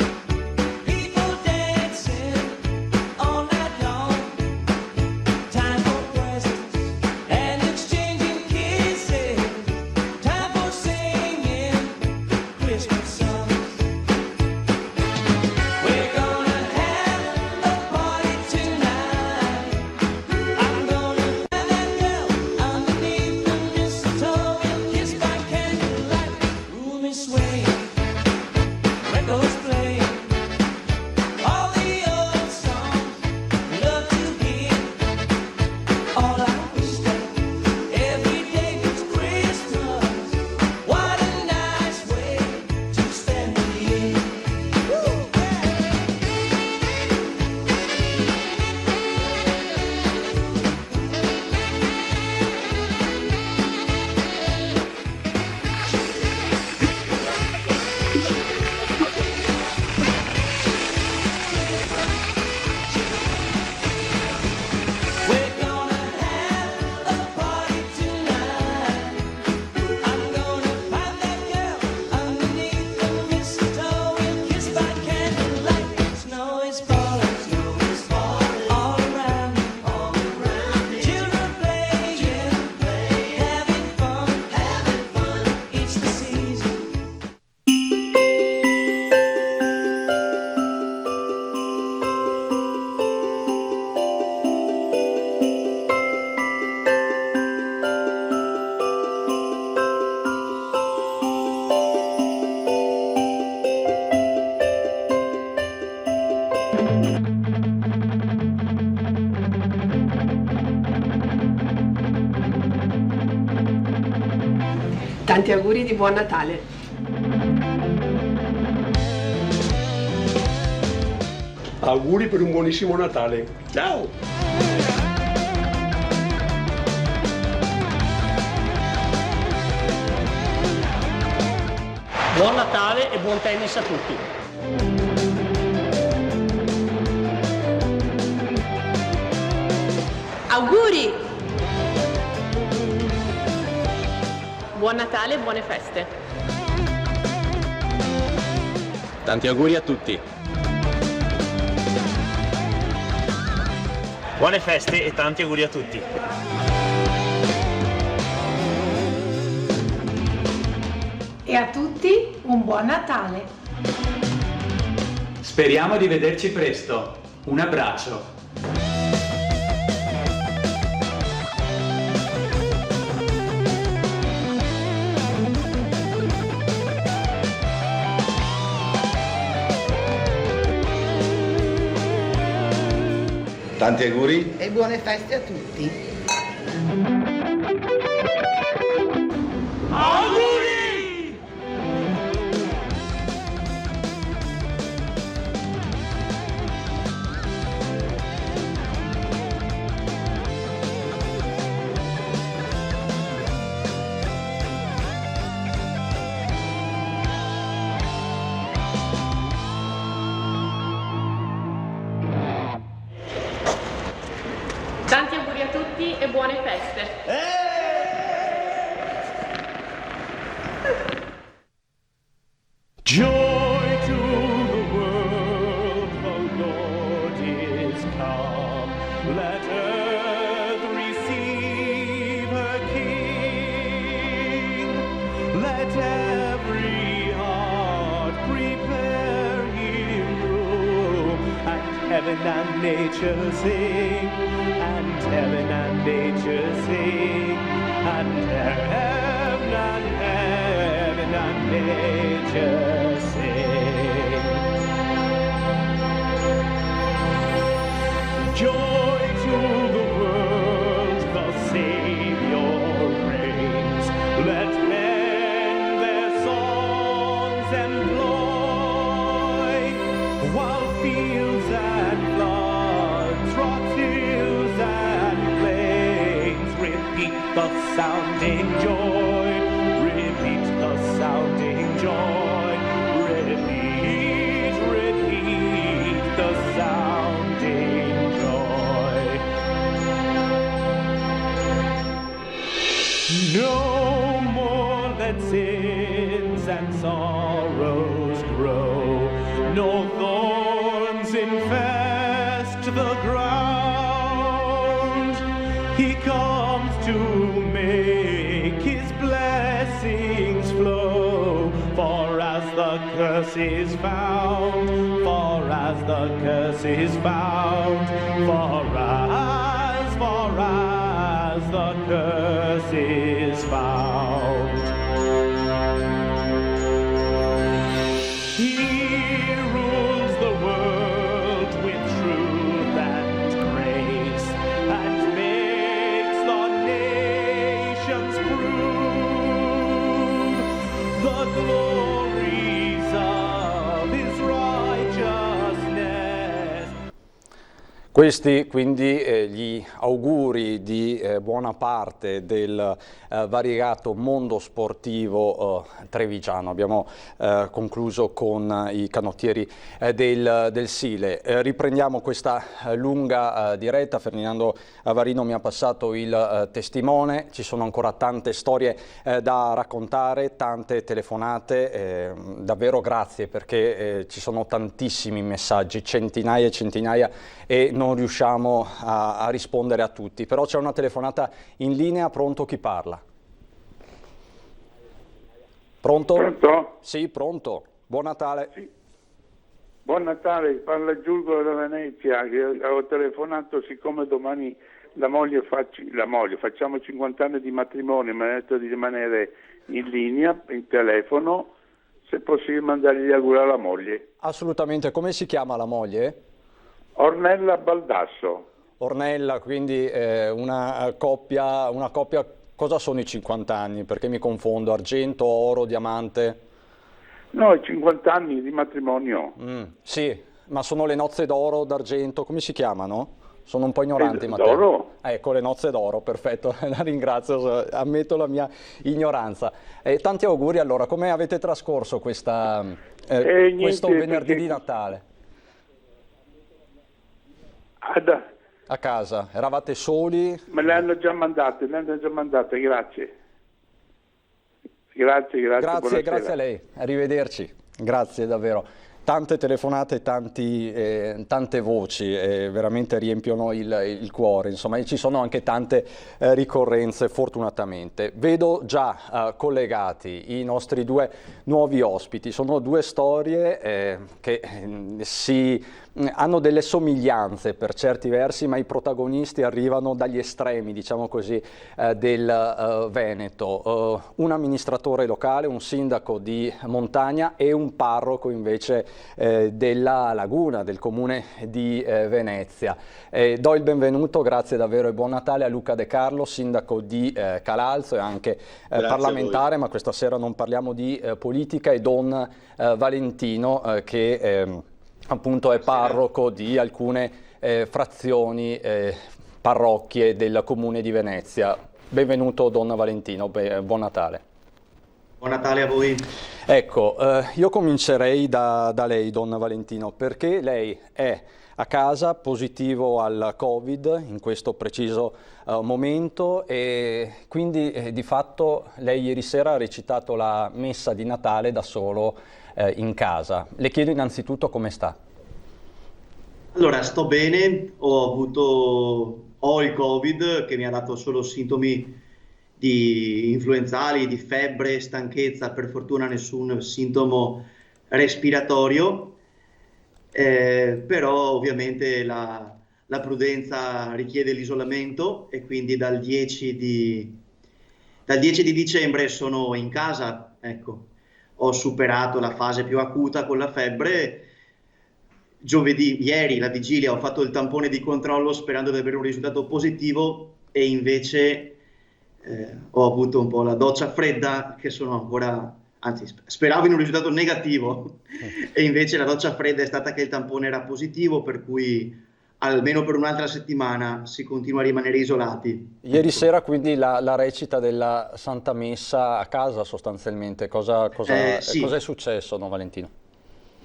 Tanti auguri di buon Natale. Auguri per un buonissimo Natale. Ciao! Buon Natale e buon tennis a tutti. Auguri! Buon Natale e buone feste. Tanti auguri a tutti. Buone feste e tanti auguri a tutti. E a tutti un buon Natale. Speriamo di vederci presto. Un abbraccio. Tanti auguri e buone feste a tutti. Auguri! Tanti auguri a tutti e buone feste. Joy to the world, the Lord is come. Let earth receive her King. Let every heart prepare him room, and heaven and nature sing, and heaven and nature sing, and heaven and nature sing. Joy to the world, the Savior reigns. Let men their songs employ, while fields and floods, rocks, hills and plains repeat the sounding joy. Repeat the sounding joy. Repeat the sounding joy. No more let sins and sorrows grow, no thorns infest the ground. He comes to make his blessings flow, for as the curse is found, for as the curse is found, for as the curse is found. He rules the world with truth and grace, and makes the nations prove the glories of his righteousness. Questi quindi gli auguri di buona parte del variegato mondo sportivo trevigiano. Abbiamo concluso con i canottieri del Sile. Riprendiamo questa lunga diretta. Ferdinando Avarino mi ha passato il testimone. Ci sono ancora tante storie da raccontare, tante telefonate. Davvero grazie, perché ci sono tantissimi messaggi, centinaia e centinaia, e non riusciamo a rispondere a tutti. Però c'è una telefonata in linea. Pronto, chi parla? Pronto? Pronto? Sì, pronto. Buon Natale. Sì. Buon Natale, parla Giulio da Venezia, che ho telefonato siccome domani facciamo 50 anni di matrimonio, mi ha detto di rimanere in linea, in telefono, se è possibile mandare gli auguri alla moglie. Assolutamente. Come si chiama la moglie? Ornella Baldasso. Ornella, quindi una coppia, cosa sono i 50 anni? Perché mi confondo, argento, oro, diamante? No, i 50 anni di matrimonio. Sì, ma sono le nozze d'oro, d'argento, come si chiamano? Sono un po' ignorante, Matteo. D'oro? Ecco, le nozze d'oro, perfetto, la ringrazio, ammetto la mia ignoranza. Tanti auguri allora, come avete trascorso questo venerdì di Natale? A casa, eravate soli? Me le hanno già mandate, grazie. Grazie a lei, arrivederci, grazie davvero. Tante telefonate, tante voci, veramente riempiono il cuore, insomma, e ci sono anche tante ricorrenze fortunatamente. Vedo già collegati i nostri due nuovi ospiti, sono due storie che hanno delle somiglianze per certi versi, ma i protagonisti arrivano dagli estremi, diciamo così, del Veneto. Un amministratore locale, un sindaco di montagna e un parroco invece della Laguna, del comune di Venezia. Do il benvenuto, grazie davvero e buon Natale, a Luca De Carlo, sindaco di Calalzo e anche parlamentare, ma questa sera non parliamo di politica, e Don Valentino che appunto è parroco di alcune frazioni, parrocchie del comune di Venezia. Benvenuto Don Valentino, buon Natale. Buon Natale a voi. Ecco, io comincerei da lei, Don Valentino, perché lei è a casa positivo al Covid in questo preciso momento, e quindi di fatto lei ieri sera ha recitato la messa di Natale da solo in casa. Le chiedo innanzitutto come sta. Allora, sto bene, ho il Covid che mi ha dato solo sintomi di influenzali, di febbre, stanchezza, per fortuna nessun sintomo respiratorio, però ovviamente la prudenza richiede l'isolamento, e quindi dal 10 di dicembre sono in casa, ecco. Ho superato la fase più acuta con la febbre. Ieri, la vigilia, ho fatto il tampone di controllo sperando di avere un risultato positivo, e invece ho avuto un po' la doccia fredda, che sono ancora, anzi speravo in un risultato negativo, e invece la doccia fredda è stata che il tampone era positivo, per cui almeno per un'altra settimana si continua a rimanere isolati. Ieri sera quindi la recita della Santa Messa a casa sostanzialmente, cosa è successo, Don Valentino?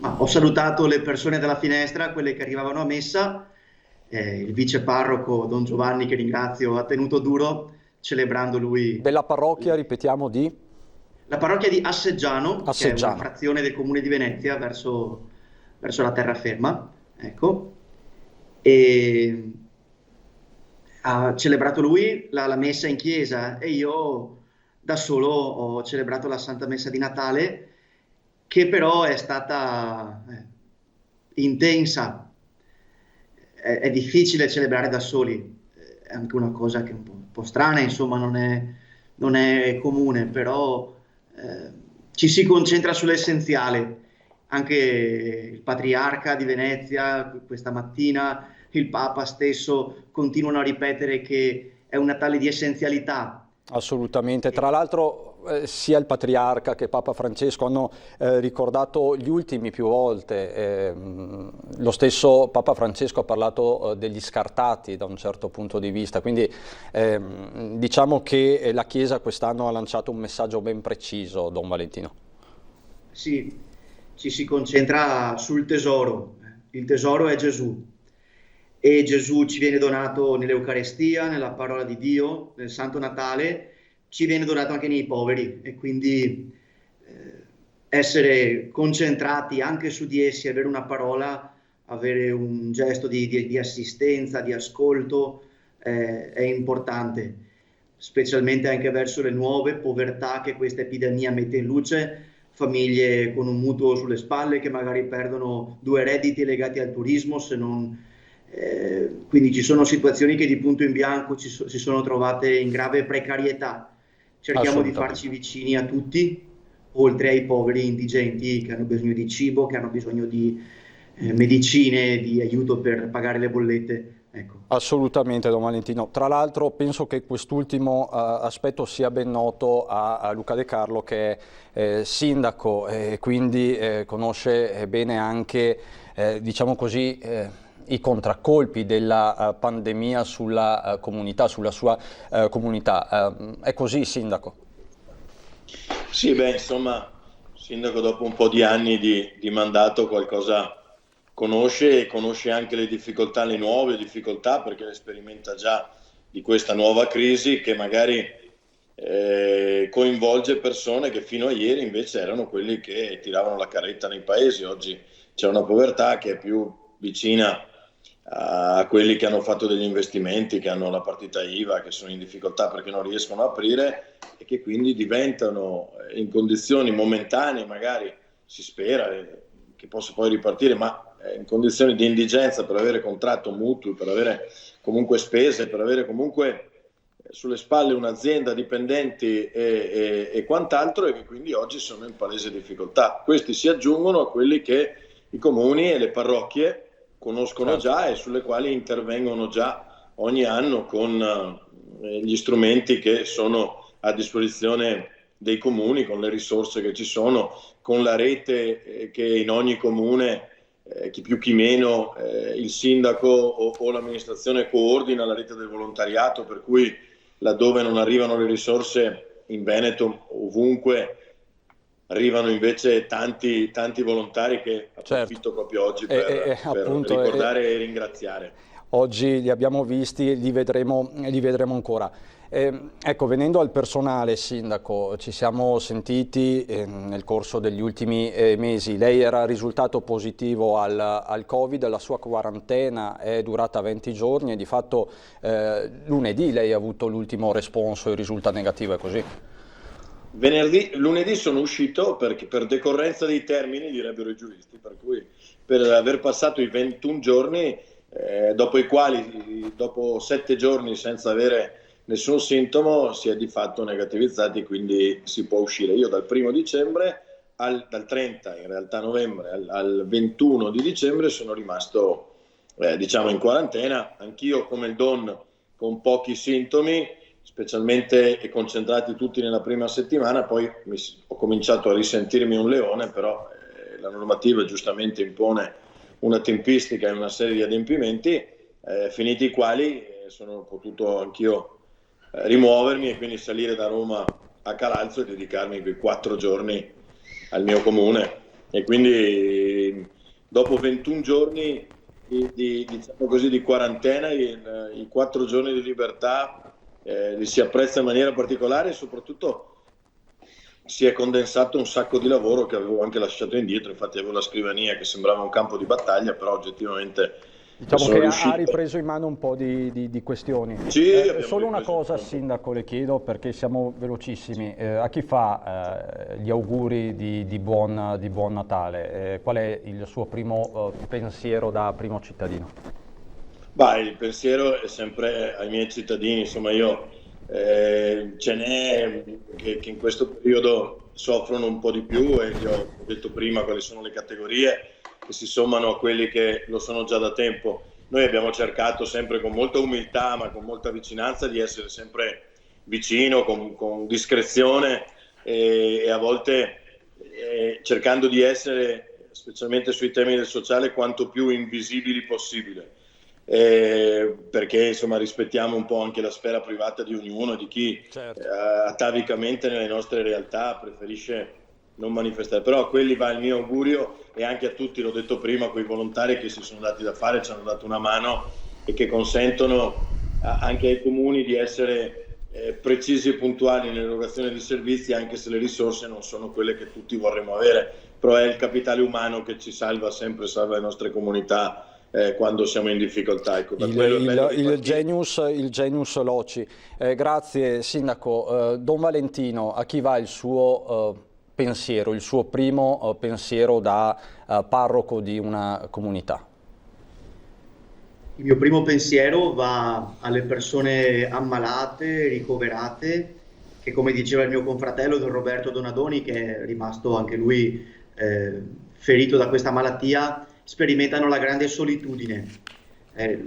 Ho salutato le persone dalla finestra, quelle che arrivavano a messa, il viceparroco Don Giovanni, che ringrazio, ha tenuto duro, celebrando lui. Della parrocchia, ripetiamo, di? La parrocchia di Asseggiano, che è una frazione del comune di Venezia, verso la terraferma, ecco. E ha celebrato lui la messa in chiesa, e io da solo ho celebrato la Santa Messa di Natale, che però è stata intensa. È difficile celebrare da soli, è anche una cosa che è un po' strana, insomma, non è comune, però ci si concentra sull'essenziale. Anche il patriarca di Venezia questa mattina, il Papa stesso, continuano a ripetere che è un Natale di essenzialità. Assolutamente, tra l'altro sia il Patriarca che Papa Francesco hanno ricordato gli ultimi più volte, lo stesso Papa Francesco ha parlato degli scartati da un certo punto di vista, quindi diciamo che la Chiesa quest'anno ha lanciato un messaggio ben preciso, Don Valentino. Sì, ci si concentra sul tesoro, il tesoro è Gesù, e Gesù ci viene donato nell'Eucarestia, nella parola di Dio, nel Santo Natale, ci viene donato anche nei poveri, e quindi essere concentrati anche su di essi, avere una parola, avere un gesto di assistenza, di ascolto è importante, specialmente anche verso le nuove povertà che questa epidemia mette in luce, famiglie con un mutuo sulle spalle che magari perdono 2 redditi legati al turismo, se non... quindi ci sono situazioni che di punto in bianco si sono trovate in grave precarietà. Cerchiamo di farci vicini a tutti, oltre ai poveri indigenti che hanno bisogno di cibo, che hanno bisogno di medicine, di aiuto per pagare le bollette. Ecco. Assolutamente, Don Valentino. Tra l'altro penso che quest'ultimo aspetto sia ben noto a Luca De Carlo, che è sindaco e quindi conosce bene anche, diciamo così, i contraccolpi della pandemia sulla comunità, sulla sua comunità. È così, sindaco? Sì, insomma, sindaco dopo un po' di anni di mandato qualcosa conosce anche le difficoltà, le nuove difficoltà, perché le sperimenta già di questa nuova crisi che magari coinvolge persone che fino a ieri invece erano quelli che tiravano la carretta nei paesi. Oggi c'è una povertà che è più vicina a quelli che hanno fatto degli investimenti, che hanno la partita IVA, che sono in difficoltà perché non riescono a aprire e che quindi diventano in condizioni momentanee, magari si spera che possa poi ripartire, ma in condizioni di indigenza per avere contratto mutui, per avere comunque spese, per avere comunque sulle spalle un'azienda, dipendenti e quant'altro, e che quindi oggi sono in palese difficoltà. Questi si aggiungono a quelli che i comuni e le parrocchie conoscono già e sulle quali intervengono già ogni anno con gli strumenti che sono a disposizione dei comuni, con le risorse che ci sono, con la rete che in ogni comune, chi più chi meno, il sindaco o l'amministrazione coordina, la rete del volontariato, per cui laddove non arrivano le risorse in Veneto, ovunque arrivano invece tanti volontari che approfitto proprio oggi per ricordare e ringraziare. Oggi li abbiamo visti, li vedremo ancora. Ecco, venendo al personale, sindaco, ci siamo sentiti nel corso degli ultimi mesi. Lei era risultato positivo al Covid, la sua quarantena è durata 20 giorni e di fatto lunedì lei ha avuto l'ultimo responso e risulta negativo, è così? Lunedì sono uscito perché per decorrenza dei termini, direbbero i giuristi, per cui per aver passato i 21 giorni, dopo i quali, dopo 7 giorni senza avere nessun sintomo, si è di fatto negativizzati, quindi si può uscire. Io dal 1° dicembre, dal 30 in realtà novembre, al 21 di dicembre sono rimasto diciamo in quarantena, anch'io come il Don con pochi sintomi, specialmente e concentrati tutti nella prima settimana, poi ho cominciato a risentirmi un leone, però la normativa giustamente impone una tempistica e una serie di adempimenti, finiti i quali sono potuto anch'io rimuovermi e quindi salire da Roma a Calalzo e dedicarmi quei 4 giorni al mio comune. E quindi dopo 21 giorni diciamo così, di quarantena, i 4 giorni di libertà li si apprezza in maniera particolare e soprattutto si è condensato un sacco di lavoro che avevo anche lasciato indietro. Infatti avevo la scrivania che sembrava un campo di battaglia, però oggettivamente diciamo che ha ripreso in mano un po' di questioni. Sì, solo una cosa, sindaco, le chiedo, perché siamo velocissimi. A chi fa gli auguri di buon Natale? Qual è il suo primo pensiero da primo cittadino? Il pensiero è sempre ai miei cittadini. Insomma, io ce n'è che in questo periodo soffrono un po' di più e vi ho detto prima quali sono le categorie che si sommano a quelli che lo sono già da tempo. Noi abbiamo cercato sempre con molta umiltà ma con molta vicinanza di essere sempre vicino, con discrezione e a volte cercando di essere, specialmente sui temi del sociale, quanto più invisibili possibile. Perché insomma rispettiamo un po' anche la sfera privata di ognuno, di chi atavicamente nelle nostre realtà preferisce non manifestare. Però a quelli va il mio augurio e anche a tutti, l'ho detto prima, quei volontari che si sono dati da fare, ci hanno dato una mano e che consentono anche ai comuni di essere precisi e puntuali nell'erogazione di servizi, anche se le risorse non sono quelle che tutti vorremmo avere, però è il capitale umano che ci salva sempre, salva le nostre comunità quando siamo in difficoltà. Ecco, il genius loci. Grazie sindaco. Don Valentino, a chi va il suo pensiero, il suo primo pensiero da parroco di una comunità? Il mio primo pensiero va alle persone ammalate, ricoverate, che come diceva il mio confratello Don Roberto Donadoni, che è rimasto anche lui ferito da questa malattia, sperimentano la grande solitudine.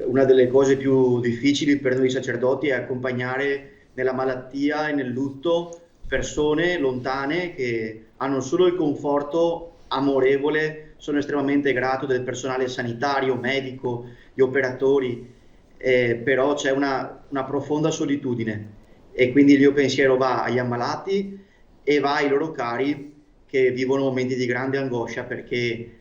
Una delle cose più difficili per noi sacerdoti è accompagnare nella malattia e nel lutto persone lontane che hanno solo il conforto amorevole, sono estremamente grato del personale sanitario, medico, gli operatori, però c'è una profonda solitudine e quindi il mio pensiero va agli ammalati e va ai loro cari che vivono momenti di grande angoscia perché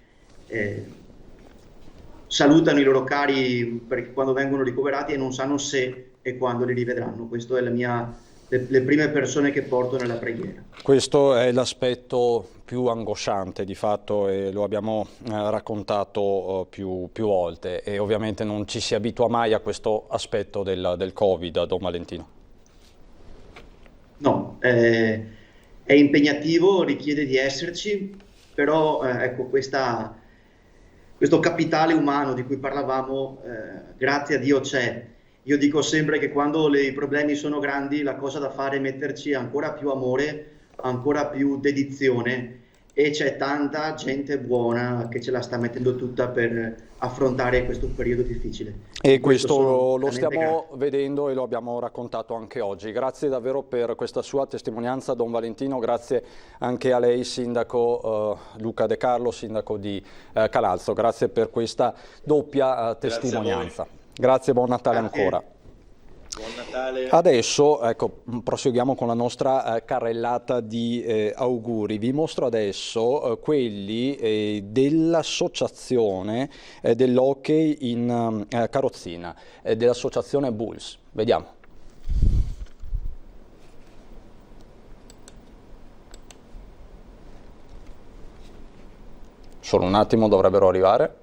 salutano i loro cari quando vengono ricoverati e non sanno se e quando li rivedranno. Questo è le prime persone che porto nella preghiera. Questo è l'aspetto più angosciante di fatto e lo abbiamo raccontato più volte e ovviamente non ci si abitua mai a questo aspetto del Covid, Don Valentino. No, è impegnativo, richiede di esserci, però ecco questo capitale umano di cui parlavamo, grazie a Dio c'è. Io dico sempre che quando i problemi sono grandi la cosa da fare è metterci ancora più amore, ancora più dedizione e c'è tanta gente buona che ce la sta mettendo tutta per affrontare questo periodo difficile. E questo lo stiamo vedendo e lo abbiamo raccontato anche oggi. Grazie davvero per questa sua testimonianza, Don Valentino, grazie anche a lei, Sindaco Luca De Carlo, Sindaco di Calalzo, grazie per questa doppia testimonianza. Grazie, buon Natale ancora. Buon Natale. Adesso proseguiamo con la nostra carrellata di auguri. Vi mostro adesso quelli dell'associazione dell'hockey in carrozzina, dell'associazione Bulls. Vediamo. Solo un attimo, dovrebbero arrivare.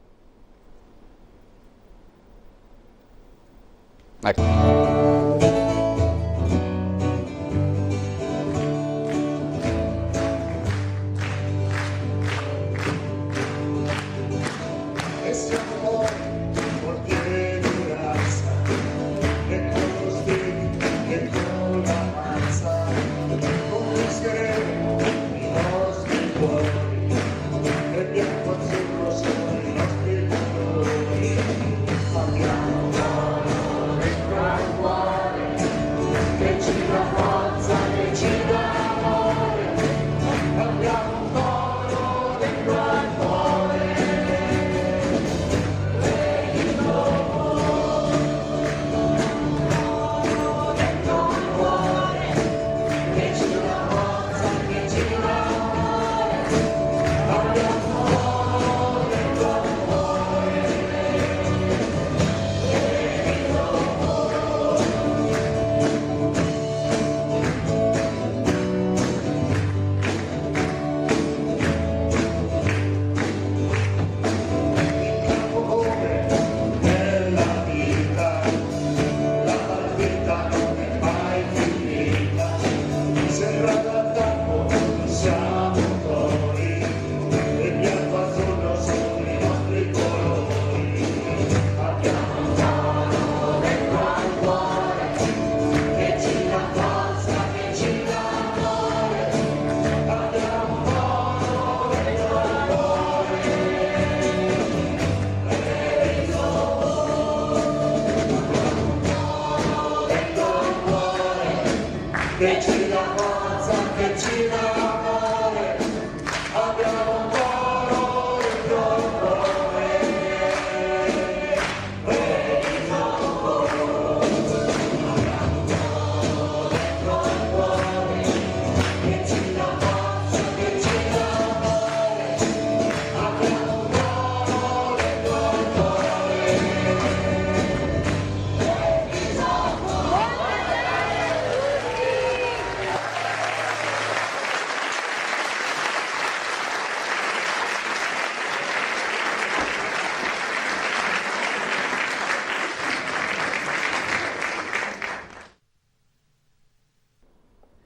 Ecco.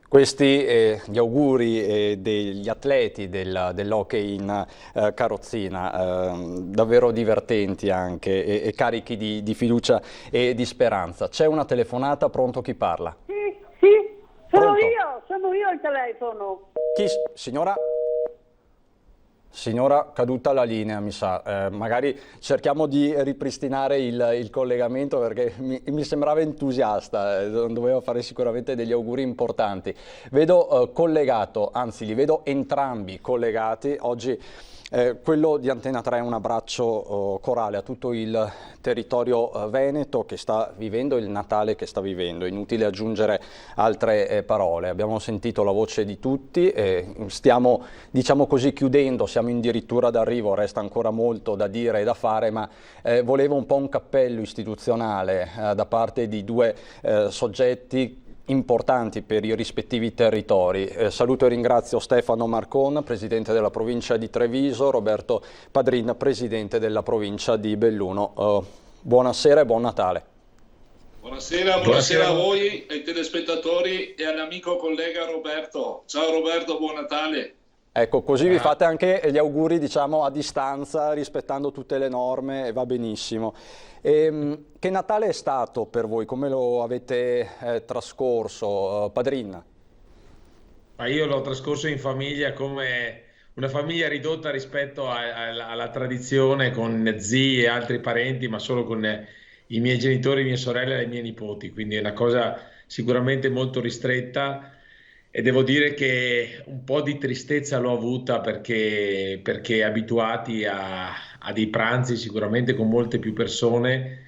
Questi gli auguri degli atleti dell'hockey in carrozzina, davvero divertenti anche e carichi di fiducia e di speranza. C'è una telefonata, pronto, chi parla? Sì, sono io il telefono. Chi, signora? Signora, caduta la linea, mi sa. Magari cerchiamo di ripristinare il collegamento, perché mi sembrava entusiasta, doveva fare sicuramente degli auguri importanti. Vedo collegato, anzi li vedo entrambi collegati. Oggi quello di Antena 3 è un abbraccio corale a tutto il territorio veneto che sta vivendo il Natale che sta vivendo. Inutile aggiungere altre parole. Abbiamo sentito la voce di tutti, stiamo, diciamo così, chiudendo, siamo addirittura d'arrivo, resta ancora molto da dire e da fare, ma volevo un po' un cappello istituzionale da parte di due soggetti importanti per i rispettivi territori. Saluto e ringrazio Stefano Marcon, presidente della provincia di Treviso, Roberto Padrin, presidente della provincia di Belluno. Buonasera e buon Natale. Buonasera a voi, ai telespettatori e all'amico collega Roberto. Ciao Roberto, buon Natale. Ecco, così vi fate anche gli auguri, diciamo, a distanza, rispettando tutte le norme, e va benissimo. Che Natale è stato per voi? Come lo avete trascorso? Padrin? Ma io l'ho trascorso in famiglia come una famiglia ridotta rispetto alla tradizione, con zii e altri parenti, ma solo con i miei genitori, mie sorelle e i miei nipoti, quindi è una cosa sicuramente molto ristretta. E devo dire che un po' di tristezza l'ho avuta perché abituati a dei pranzi sicuramente con molte più persone,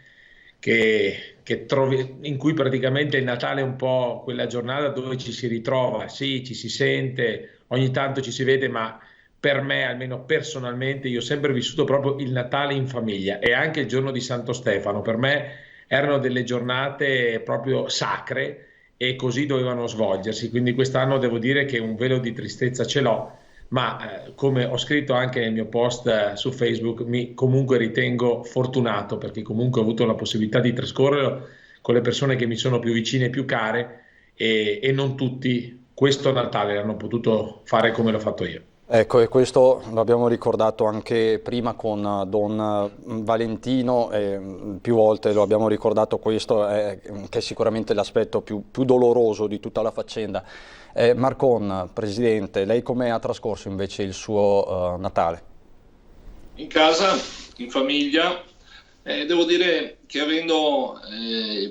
in cui praticamente il Natale è un po' quella giornata dove ci si ritrova, sì, ci si sente, ogni tanto ci si vede, ma per me, almeno personalmente, io ho sempre vissuto proprio il Natale in famiglia, e anche il giorno di Santo Stefano per me erano delle giornate proprio sacre, e così dovevano svolgersi. Quindi quest'anno devo dire che un velo di tristezza ce l'ho, ma come ho scritto anche nel mio post su Facebook, mi comunque ritengo fortunato, perché comunque ho avuto la possibilità di trascorrerlo con le persone che mi sono più vicine e più care, e non tutti questo Natale l'hanno potuto fare come l'ho fatto io. Ecco, e questo l'abbiamo ricordato anche prima con Don Valentino, più volte lo abbiamo ricordato, questo che è sicuramente l'aspetto più doloroso di tutta la faccenda. Marcon, Presidente, lei come ha trascorso invece il suo Natale? In casa, in famiglia, devo dire che avendo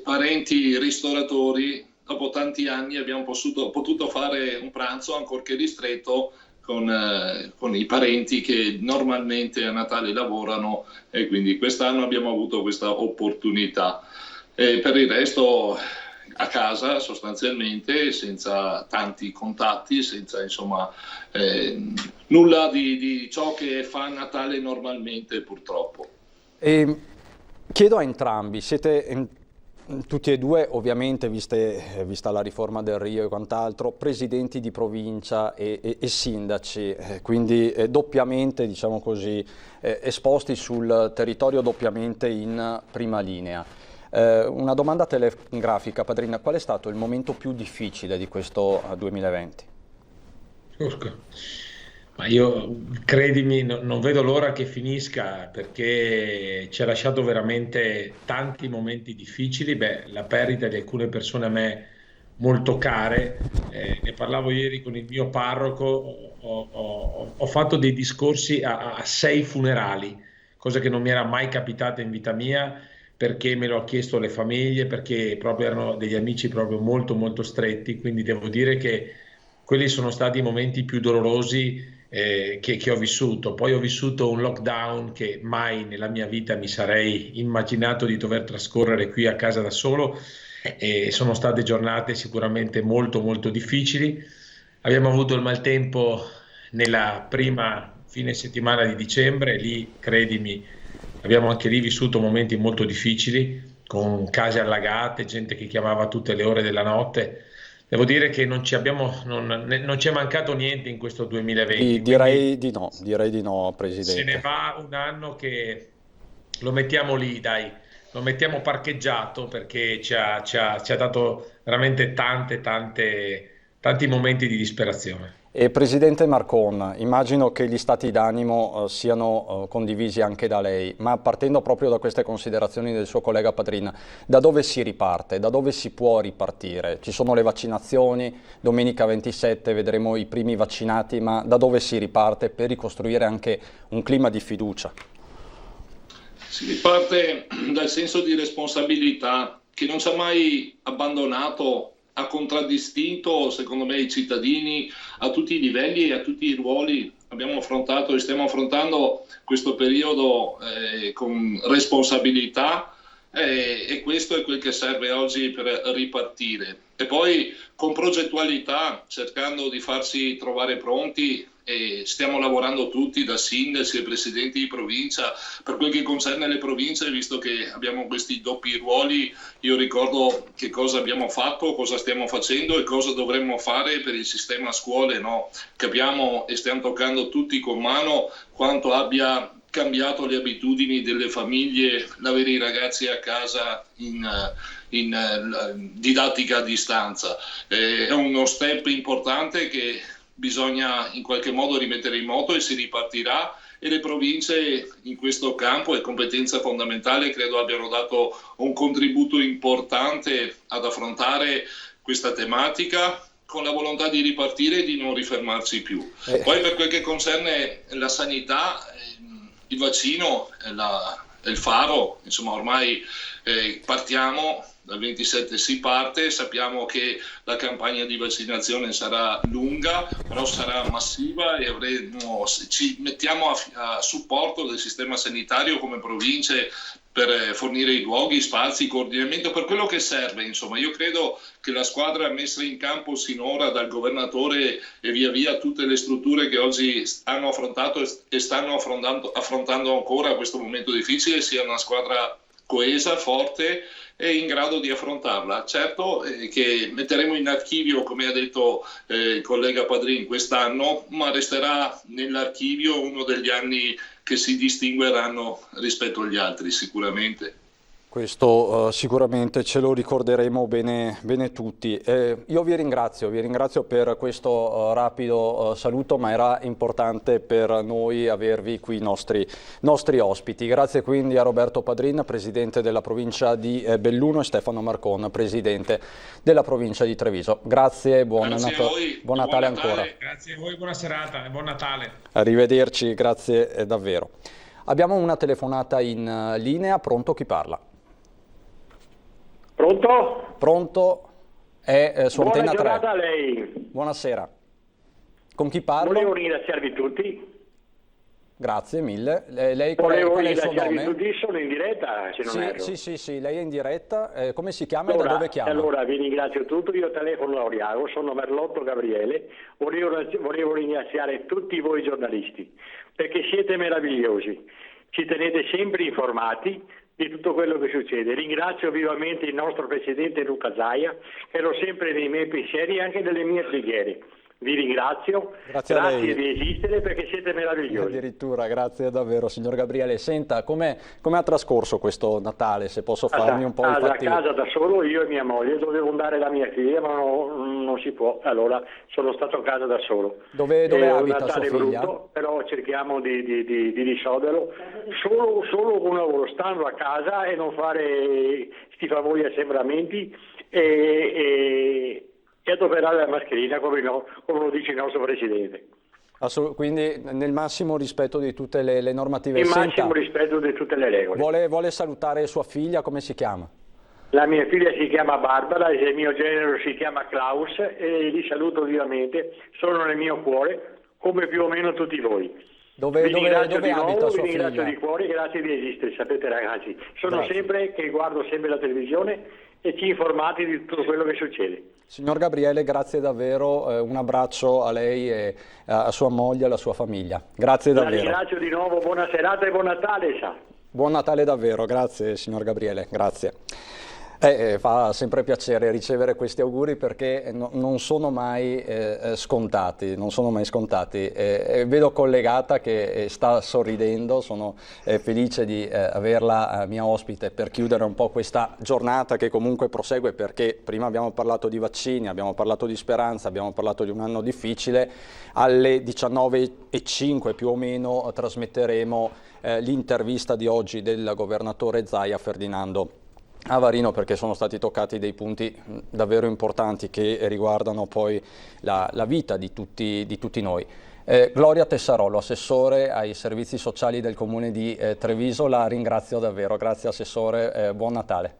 parenti ristoratori, dopo tanti anni abbiamo potuto fare un pranzo, ancorché ristretto, con i parenti che normalmente a Natale lavorano, e quindi quest'anno abbiamo avuto questa opportunità. Per il resto a casa sostanzialmente, senza tanti contatti, senza insomma nulla di ciò che fa Natale normalmente, purtroppo. Chiedo a entrambi, siete tutti e due, ovviamente, vista la riforma del Rio e quant'altro, presidenti di provincia e sindaci, quindi doppiamente, diciamo così, esposti sul territorio, doppiamente in prima linea. Una domanda telegrafica, Padrina: qual è stato il momento più difficile di questo 2020? Ma io, credimi, non vedo l'ora che finisca, perché ci ha lasciato veramente tanti momenti difficili. La perdita di alcune persone a me molto care, ne parlavo ieri con il mio parroco, ho fatto dei discorsi a 6 funerali, cosa che non mi era mai capitata in vita mia, perché me l'ho chiesto le famiglie, perché proprio erano degli amici proprio molto molto stretti, quindi devo dire che quelli sono stati i momenti più dolorosi che ho vissuto. Poi ho vissuto un lockdown che mai nella mia vita mi sarei immaginato di dover trascorrere qui a casa da solo, e sono state giornate sicuramente molto molto difficili. Abbiamo avuto il maltempo nella prima fine settimana di dicembre, lì credimi abbiamo anche lì vissuto momenti molto difficili, con case allagate, gente che chiamava tutte le ore della notte. Devo dire che non ci è mancato niente in questo 2020. Direi di no, Presidente. Se ne va un anno che lo mettiamo lì, dai, lo mettiamo parcheggiato, perché ci ha dato veramente tanti momenti di disperazione. Presidente Marcon, immagino che gli stati d'animo siano condivisi anche da lei, ma partendo proprio da queste considerazioni del suo collega Padrin, da dove si riparte, da dove si può ripartire? Ci sono le vaccinazioni, domenica 27 vedremo i primi vaccinati, ma da dove si riparte per ricostruire anche un clima di fiducia? Si riparte dal senso di responsabilità che non ci ha mai abbandonato, ha contraddistinto secondo me i cittadini a tutti i livelli e a tutti i ruoli. Abbiamo affrontato e stiamo affrontando questo periodo con responsabilità e questo è quel che serve oggi per ripartire. E poi con progettualità, cercando di farsi trovare pronti, e stiamo lavorando tutti, da sindaci e presidenti di provincia. Per quel che concerne le province, visto che abbiamo questi doppi ruoli, io ricordo che cosa abbiamo fatto, cosa stiamo facendo e cosa dovremmo fare per il sistema scuole, no? Capiamo e stiamo toccando tutti con mano quanto abbia cambiato le abitudini delle famiglie l'avere i ragazzi a casa in didattica a distanza. È uno step importante che bisogna in qualche modo rimettere in moto e si ripartirà, e le province in questo campo è competenza fondamentale, credo abbiano dato un contributo importante ad affrontare questa tematica con la volontà di ripartire e di non rifermarci più. Poi per quel che concerne la sanità, il vaccino è il faro, insomma ormai partiamo. Dal 27 si parte, sappiamo che la campagna di vaccinazione sarà lunga, però sarà massiva e ci mettiamo a supporto del sistema sanitario come province per fornire i luoghi, spazi, coordinamento, per quello che serve. Insomma, io credo che la squadra messa in campo sinora dal governatore e via via tutte le strutture che oggi hanno affrontato e stanno affrontando ancora questo momento difficile sia una squadra coesa, forte e in grado di affrontarla. Certo che metteremo in archivio, come ha detto il collega Padrin, quest'anno, ma resterà nell'archivio uno degli anni che si distingueranno rispetto agli altri sicuramente. Questo sicuramente ce lo ricorderemo bene tutti. Io vi ringrazio per questo rapido saluto, ma era importante per noi avervi qui nostri ospiti. Grazie quindi a Roberto Padrin, Presidente della provincia di Belluno, e Stefano Marcon, Presidente della provincia di Treviso. Grazie e buon Natale ancora. Grazie a voi, buona serata e buon Natale. Arrivederci, grazie davvero. Abbiamo una telefonata in linea, pronto, chi parla? Pronto? Pronto, è su Antenna 3. Buona giornata a lei. Buonasera. Con chi parlo? Volevo ringraziarvi tutti. Grazie mille. Lei qual è il suo nome? Tutti, sono in diretta, se non erro. Sì, lei è in diretta. Come si chiama e da dove chiama? Allora, vi ringrazio tutti. Io telefono Auriago, sono Merlotto Gabriele. Volevo ringraziare tutti voi giornalisti, perché siete meravigliosi. Ci tenete sempre informati di tutto quello che succede. Ringrazio vivamente il nostro Presidente Luca Zaia, che ero sempre nei miei pensieri e anche nelle mie preghiere. Vi ringrazio, grazie di esistere perché siete meravigliosi. Addirittura, grazie davvero signor Gabriele. Senta, come ha trascorso questo Natale, se posso farmi un po' i fatti? A casa da solo, io e mia moglie, dovevo andare da mia figlia ma non si può, allora sono stato a casa da solo. Dove abita Natale sua figlia? Brutto, però cerchiamo di risolverlo solo con lavoro, stando a casa e non fare schifavogli assembramenti e adoperare la mascherina come lo dice il nostro Presidente. Quindi nel massimo rispetto di tutte le normative. Il massimo rispetto di tutte le regole. Vuole salutare sua figlia, come si chiama? La mia figlia si chiama Barbara, il mio genero si chiama Klaus e li saluto vivamente, sono nel mio cuore, come più o meno tutti voi. Dove abita sua figlia? Vi ringrazio di cuore, grazie di esistere, sapete ragazzi, sono sempre che guardo sempre la televisione e ci informate di tutto quello che succede. Signor Gabriele, grazie davvero, un abbraccio a lei e a sua moglie e alla sua famiglia. Grazie davvero. La ringrazio di nuovo, buona serata e buon Natale. Buon Natale davvero, grazie signor Gabriele, grazie. Fa sempre piacere ricevere questi auguri perché non sono mai scontati, vedo collegata che sta sorridendo, sono felice di averla mia ospite per chiudere un po' questa giornata che comunque prosegue, perché prima abbiamo parlato di vaccini, abbiamo parlato di speranza, abbiamo parlato di un anno difficile. Alle 19:05 più o meno trasmetteremo l'intervista di oggi del governatore Zaia Ferdinando Avarino, perché sono stati toccati dei punti davvero importanti che riguardano poi la vita di tutti noi. Gloria Tessarolo, assessore ai servizi sociali del Comune di Treviso, la ringrazio davvero. Grazie Assessore, buon Natale.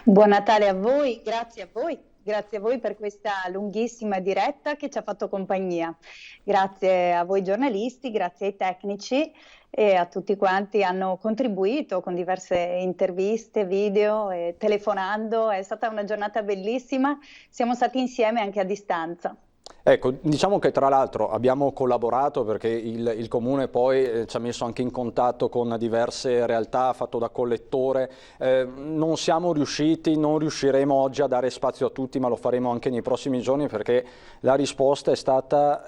Buon Natale a voi, grazie a voi. Grazie a voi per questa lunghissima diretta che ci ha fatto compagnia. Grazie a voi giornalisti, grazie ai tecnici e a tutti quanti hanno contribuito con diverse interviste, video e telefonando. È stata una giornata bellissima, siamo stati insieme anche a distanza. Ecco, diciamo che tra l'altro abbiamo collaborato perché il Comune poi ci ha messo anche in contatto con diverse realtà, fatto da collettore. Non siamo riusciti, non riusciremo oggi a dare spazio a tutti, ma lo faremo anche nei prossimi giorni perché la risposta è stata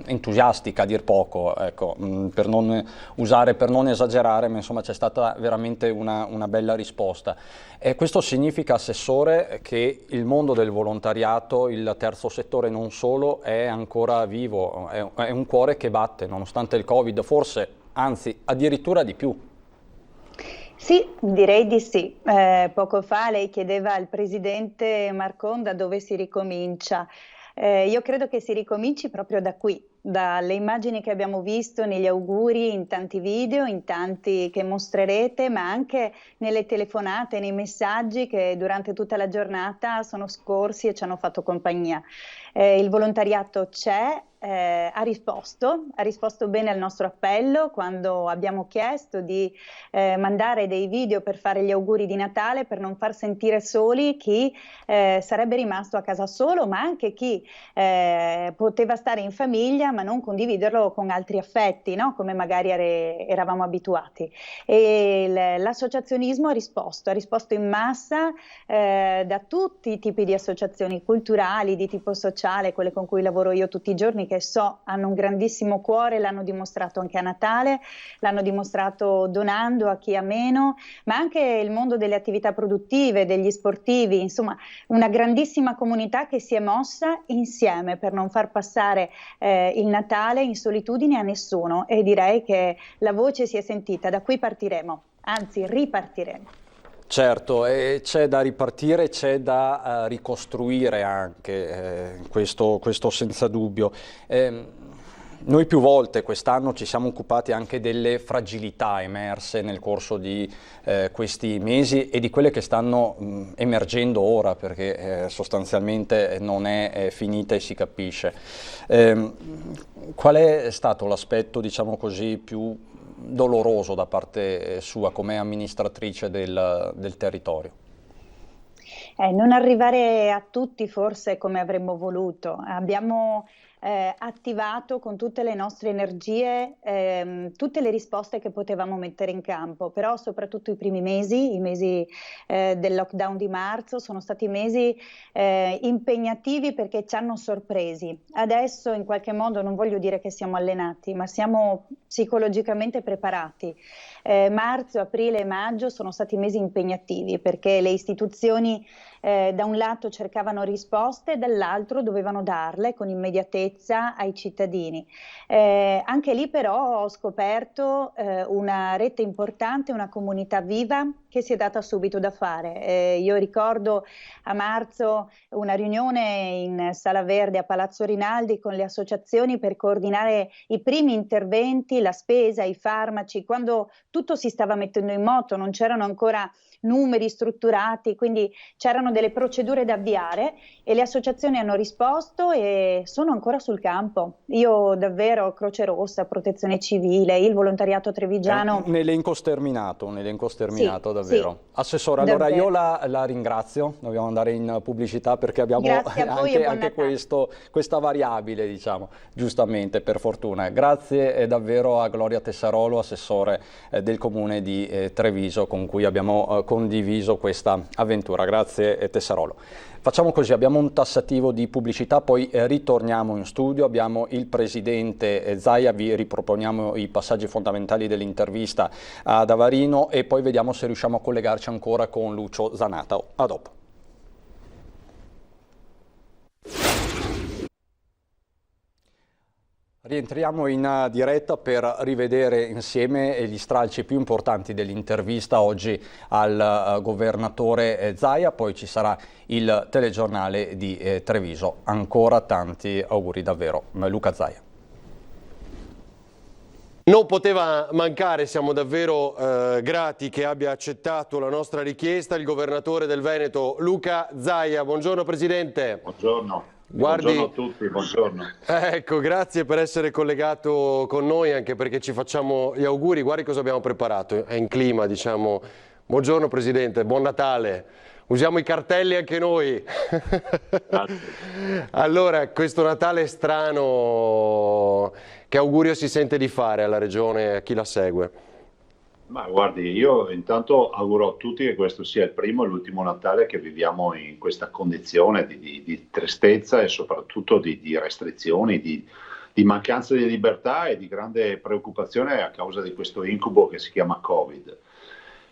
entusiastica a dir poco, ecco, per non esagerare, ma insomma c'è stata veramente una bella risposta. E questo significa, Assessore, che il mondo del volontariato, il terzo settore non solo, è ancora vivo, è un cuore che batte nonostante il Covid, forse, anzi addirittura di più. Sì, direi di sì. Poco fa lei chiedeva al Presidente Marcon da dove si ricomincia. Io credo che si ricominci proprio da qui, dalle immagini che abbiamo visto negli auguri, in tanti video, in tanti che mostrerete, ma anche nelle telefonate, nei messaggi che durante tutta la giornata sono scorsi e ci hanno fatto compagnia. Il volontariato c'è, ha risposto bene al nostro appello quando abbiamo chiesto di mandare dei video per fare gli auguri di Natale, per non far sentire soli chi sarebbe rimasto a casa solo, ma anche chi poteva stare in famiglia ma non condividerlo con altri affetti, no? Come magari eravamo abituati. E l'associazionismo ha risposto in massa da tutti i tipi di associazioni culturali, di tipo sociale, quelle con cui lavoro io tutti i giorni, che so hanno un grandissimo cuore, l'hanno dimostrato anche a Natale, l'hanno dimostrato donando a chi ha meno, ma anche il mondo delle attività produttive, degli sportivi, insomma una grandissima comunità che si è mossa insieme per non far passare il Natale in solitudine a nessuno, e direi che la voce si è sentita. Da qui partiremo, anzi ripartiremo. Certo, c'è da ripartire, c'è da ricostruire anche, questo senza dubbio. Noi più volte quest'anno ci siamo occupati anche delle fragilità emerse nel corso di questi mesi e di quelle che stanno emergendo ora, perché sostanzialmente non è finita e si capisce. Qual è stato l'aspetto, diciamo così, più doloroso da parte sua come amministratrice del territorio? Non arrivare a tutti forse come avremmo voluto. Abbiamo attivato con tutte le nostre energie tutte le risposte che potevamo mettere in campo, però soprattutto i mesi del lockdown di marzo sono stati mesi impegnativi perché ci hanno sorpresi. Adesso in qualche modo non voglio dire che siamo allenati, ma siamo psicologicamente preparati. Marzo, aprile e maggio sono stati mesi impegnativi perché le istituzioni da un lato cercavano risposte e dall'altro dovevano darle con immediatezza ai cittadini. Anche lì però ho scoperto una rete importante, una comunità viva che si è data subito da fare. Io ricordo a marzo una riunione in Sala Verde a Palazzo Rinaldi con le associazioni per coordinare i primi interventi, la spesa, i farmaci, quando tutto si stava mettendo in moto, non c'erano ancora numeri strutturati, quindi c'erano delle procedure da avviare e le associazioni hanno risposto e sono ancora sul campo. Io davvero, Croce Rossa, Protezione Civile, il volontariato trevigiano. Un elenco sterminato sì, davvero. Sì, Assessore, allora davvero. Io la ringrazio, dobbiamo andare in pubblicità perché abbiamo anche questa variabile, diciamo, giustamente, per fortuna. Grazie davvero a Gloria Tessarolo, Assessore del comune di Treviso, con cui abbiamo condiviso questa avventura. Grazie Tessarolo. Facciamo così, abbiamo un tassativo di pubblicità, poi ritorniamo in studio, abbiamo il presidente Zaia, vi riproponiamo i passaggi fondamentali dell'intervista ad Avarino e poi vediamo se riusciamo a collegarci ancora con Lucio Zanata. A dopo. Rientriamo in diretta per rivedere insieme gli stralci più importanti dell'intervista oggi al governatore Zaia, poi ci sarà il telegiornale di Treviso. Ancora tanti auguri davvero. Luca Zaia. Non poteva mancare, siamo davvero grati che abbia accettato la nostra richiesta il governatore del Veneto, Luca Zaia. Buongiorno Presidente. Buongiorno. Guardi, buongiorno a tutti, buongiorno. Ecco, grazie per essere collegato con noi, anche perché ci facciamo gli auguri. Guardi cosa abbiamo preparato, è in clima, diciamo. Buongiorno Presidente, buon Natale. Usiamo i cartelli anche noi. Grazie. Allora, questo Natale strano, che augurio si sente di fare alla Regione, a chi la segue? Ma guardi, io intanto auguro a tutti che questo sia il primo e l'ultimo Natale che viviamo in questa condizione di tristezza e soprattutto di restrizioni, di mancanza di libertà e di grande preoccupazione a causa di questo incubo che si chiama Covid.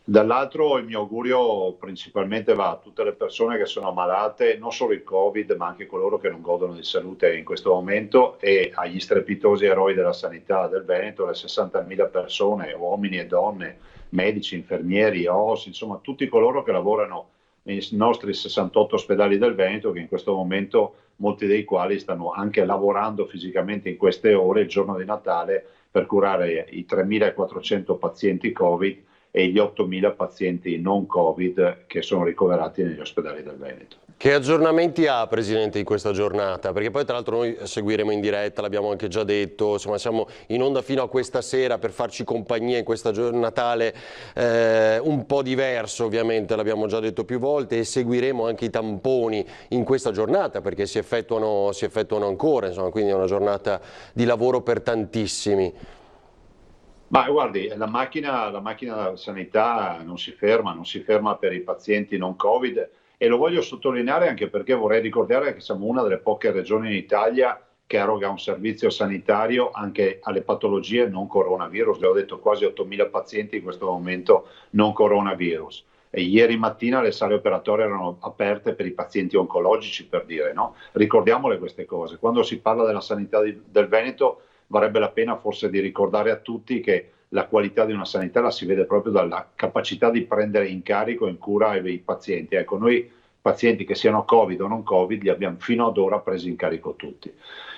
Dall'altro il mio augurio principalmente va a tutte le persone che sono ammalate, non solo il Covid, ma anche coloro che non godono di salute in questo momento, e agli strepitosi eroi della sanità del Veneto, le 60.000 persone, uomini e donne, medici, infermieri, OS, insomma tutti coloro che lavorano nei nostri 68 ospedali del Veneto, che in questo momento molti dei quali stanno anche lavorando fisicamente in queste ore, il giorno di Natale, per curare i 3.400 pazienti Covid e gli 8.000 pazienti non Covid che sono ricoverati negli ospedali del Veneto. Che aggiornamenti ha, Presidente, in questa giornata? Perché poi tra l'altro noi seguiremo in diretta, l'abbiamo anche già detto, insomma siamo in onda fino a questa sera per farci compagnia in questa Natale un po' diverso, ovviamente, l'abbiamo già detto più volte, e seguiremo anche i tamponi in questa giornata perché si effettuano ancora, insomma, quindi è una giornata di lavoro per tantissimi. Ma guardi, la macchina della sanità non si ferma per i pazienti non Covid, e lo voglio sottolineare anche perché vorrei ricordare che siamo una delle poche regioni in Italia che eroga un servizio sanitario anche alle patologie non coronavirus. Le ho detto, quasi 8.000 pazienti in questo momento non coronavirus. E ieri mattina le sale operatorie erano aperte per i pazienti oncologici, per dire, no? Ricordiamole queste cose. Quando si parla della sanità del Veneto, varrebbe la pena forse di ricordare a tutti che la qualità di una sanità la si vede proprio dalla capacità di prendere in carico e in cura i pazienti. Ecco, noi pazienti che siano Covid o non Covid li abbiamo fino ad ora presi in carico tutti.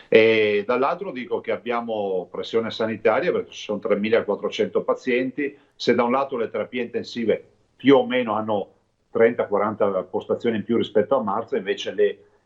E dall'altro dico che abbiamo pressione sanitaria perché ci sono 3.400 pazienti. Se da un lato le terapie intensive più o meno hanno 30-40 postazioni in più rispetto a marzo, invece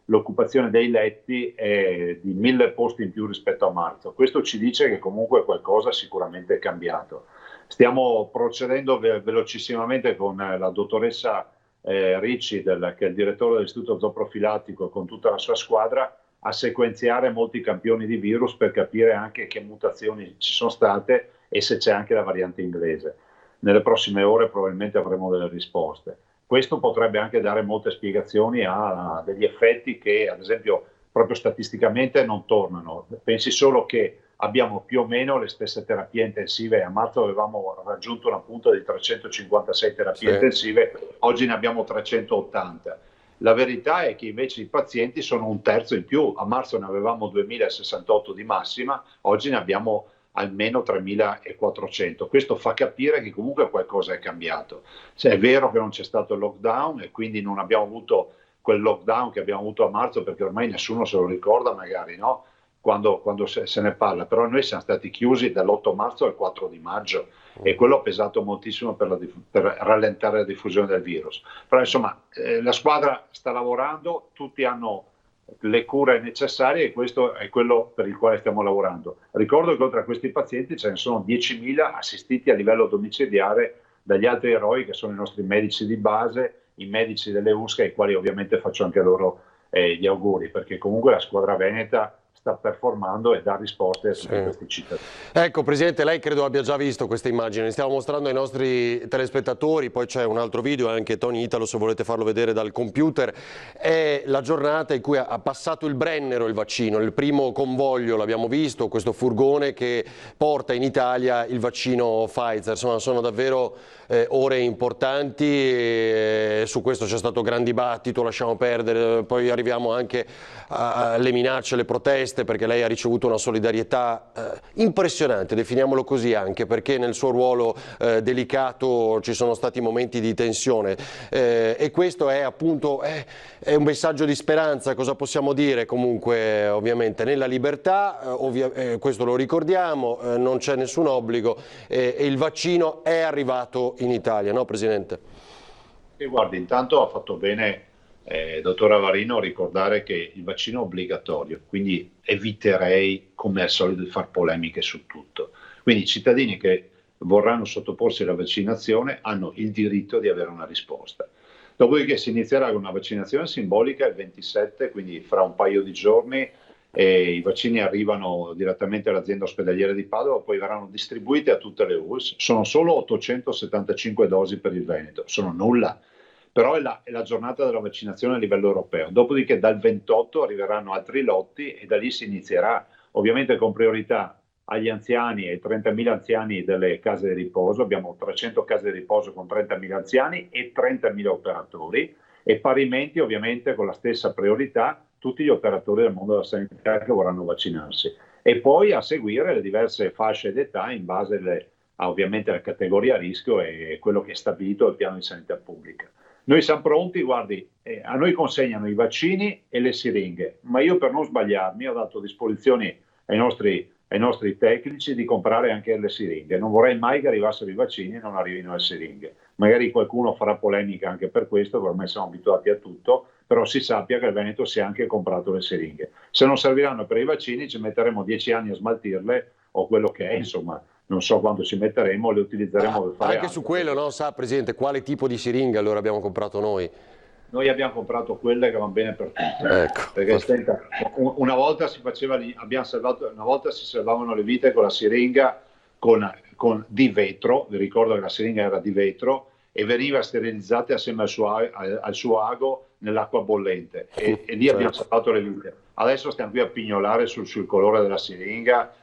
l'occupazione dei letti è di 1.000 posti in più rispetto a marzo. Questo ci dice che comunque qualcosa sicuramente è cambiato. Stiamo procedendo velocissimamente con la dottoressa Ricci, che è il direttore dell'Istituto Zooprofilattico, con tutta la sua squadra, a sequenziare molti campioni di virus per capire anche che mutazioni ci sono state e se c'è anche la variante inglese. Nelle prossime ore probabilmente avremo delle risposte. Questo potrebbe anche dare molte spiegazioni a degli effetti che, ad esempio, proprio statisticamente non tornano. Pensi solo che abbiamo più o meno le stesse terapie intensive. A marzo avevamo raggiunto una punta di 356 terapie intensive, oggi ne abbiamo 380. La verità è che invece i pazienti sono un terzo in più. A marzo ne avevamo 2068 di massima, oggi ne abbiamo almeno 3.400. Questo fa capire che comunque qualcosa è cambiato. È vero che non c'è stato il lockdown e quindi non abbiamo avuto quel lockdown che abbiamo avuto a marzo, perché ormai nessuno se lo ricorda magari, no? Quando se ne parla, però noi siamo stati chiusi dall'8 marzo al 4 di maggio e quello ha pesato moltissimo per rallentare la diffusione del virus. Però insomma la squadra sta lavorando, tutti hanno le cure necessarie e questo è quello per il quale stiamo lavorando. Ricordo che oltre a questi pazienti ce ne sono 10.000 assistiti a livello domiciliare dagli altri eroi che sono i nostri medici di base, i medici delle USCA, ai quali ovviamente faccio anche loro gli auguri, perché comunque la squadra veneta sta performando e dà risposte a tutti questi cittadini. Ecco, Presidente, lei credo abbia già visto queste immagini, le stiamo mostrando ai nostri telespettatori, poi c'è un altro video, anche Tony Italo se volete farlo vedere dal computer. È la giornata in cui ha passato il Brennero il vaccino, il primo convoglio l'abbiamo visto, questo furgone che porta in Italia il vaccino Pfizer. Insomma, sono davvero ore importanti e su questo c'è stato gran dibattito, lasciamo perdere, poi arriviamo anche alle minacce, alle proteste, perché lei ha ricevuto una solidarietà impressionante, definiamolo così, anche perché nel suo ruolo delicato ci sono stati momenti di tensione e questo è appunto è un messaggio di speranza. Cosa possiamo dire comunque? Ovviamente nella libertà, questo lo ricordiamo, non c'è nessun obbligo e il vaccino è arrivato in Italia, no Presidente? E guardi, intanto ha fatto bene dottor Avarino ricordare che il vaccino è obbligatorio, quindi eviterei come al solito di far polemiche su tutto. Quindi i cittadini che vorranno sottoporsi alla vaccinazione hanno il diritto di avere una risposta. Dopodiché si inizierà con una vaccinazione simbolica il 27, quindi fra un paio di giorni i vaccini arrivano direttamente all'azienda ospedaliera di Padova, poi verranno distribuiti a tutte le ULSS. Sono solo 875 dosi per il Veneto, sono nulla. Però è la giornata della vaccinazione a livello europeo. Dopodiché dal 28 arriveranno altri lotti e da lì si inizierà, ovviamente con priorità agli anziani e ai 30.000 anziani delle case di riposo. Abbiamo 300 case di riposo con 30.000 anziani e 30.000 operatori e parimenti ovviamente con la stessa priorità tutti gli operatori del mondo della sanità che vorranno vaccinarsi. E poi a seguire le diverse fasce d'età in base ovviamente alla categoria a rischio e quello che è stabilito dal piano di sanità pubblica. Noi siamo pronti, guardi, a noi consegnano i vaccini e le siringhe, ma io per non sbagliarmi ho dato disposizioni ai nostri tecnici di comprare anche le siringhe. Non vorrei mai che arrivassero i vaccini e non arrivino le siringhe. Magari qualcuno farà polemica anche per questo, per me siamo abituati a tutto, però si sappia che il Veneto si è anche comprato le siringhe. Se non serviranno per i vaccini ci metteremo 10 anni a smaltirle o quello che è, insomma. Non so quanto ci metteremo, le utilizzeremo per fare anche su quello, no? Sa Presidente, quale tipo di siringhe allora abbiamo comprato noi? Noi abbiamo comprato quelle che vanno bene per tutti. Ecco. Perché senta, una volta si salvavano le vite con la siringa di vetro, vi ricordo che la siringa era di vetro e veniva sterilizzata assieme al suo ago nell'acqua bollente e lì abbiamo salvato le vite. Adesso stiamo qui a pignolare sul colore della siringa,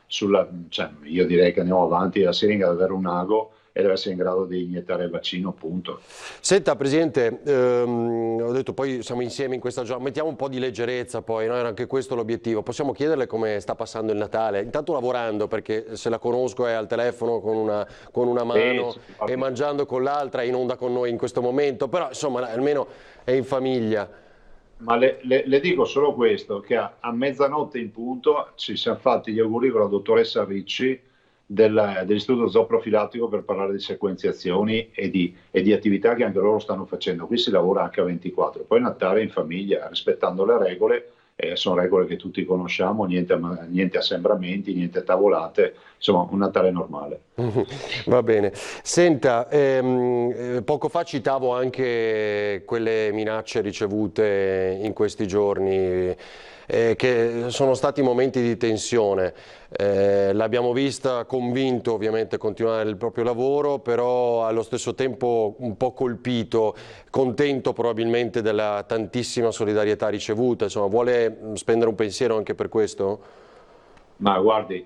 io direi che andiamo avanti, la siringa deve avere un ago e deve essere in grado di iniettare il vaccino, punto. Senta Presidente, ho detto poi siamo insieme in questa giornata, mettiamo un po' di leggerezza poi, no? Era anche questo l'obiettivo. Possiamo chiederle come sta passando il Natale? Intanto lavorando, perché se la conosco è al telefono con una mano e mangiando con l'altra, è in onda con noi in questo momento, però insomma almeno è in famiglia. Ma le dico solo questo, che a mezzanotte in punto ci siamo fatti gli auguri con la dottoressa Ricci dell'Istituto Zooprofilattico per parlare di sequenziazioni e di attività che anche loro stanno facendo. Qui si lavora anche a 24, poi Natale in famiglia, rispettando le regole, sono regole che tutti conosciamo, niente assembramenti, niente tavolate, insomma un Natale normale. Va bene. Senta, poco fa citavo anche quelle minacce ricevute in questi giorni, che sono stati momenti di tensione. L'abbiamo vista convinto ovviamente a continuare il proprio lavoro, però allo stesso tempo un po' colpito, contento probabilmente della tantissima solidarietà ricevuta. Insomma, vuole spendere un pensiero anche per questo? Ma guardi,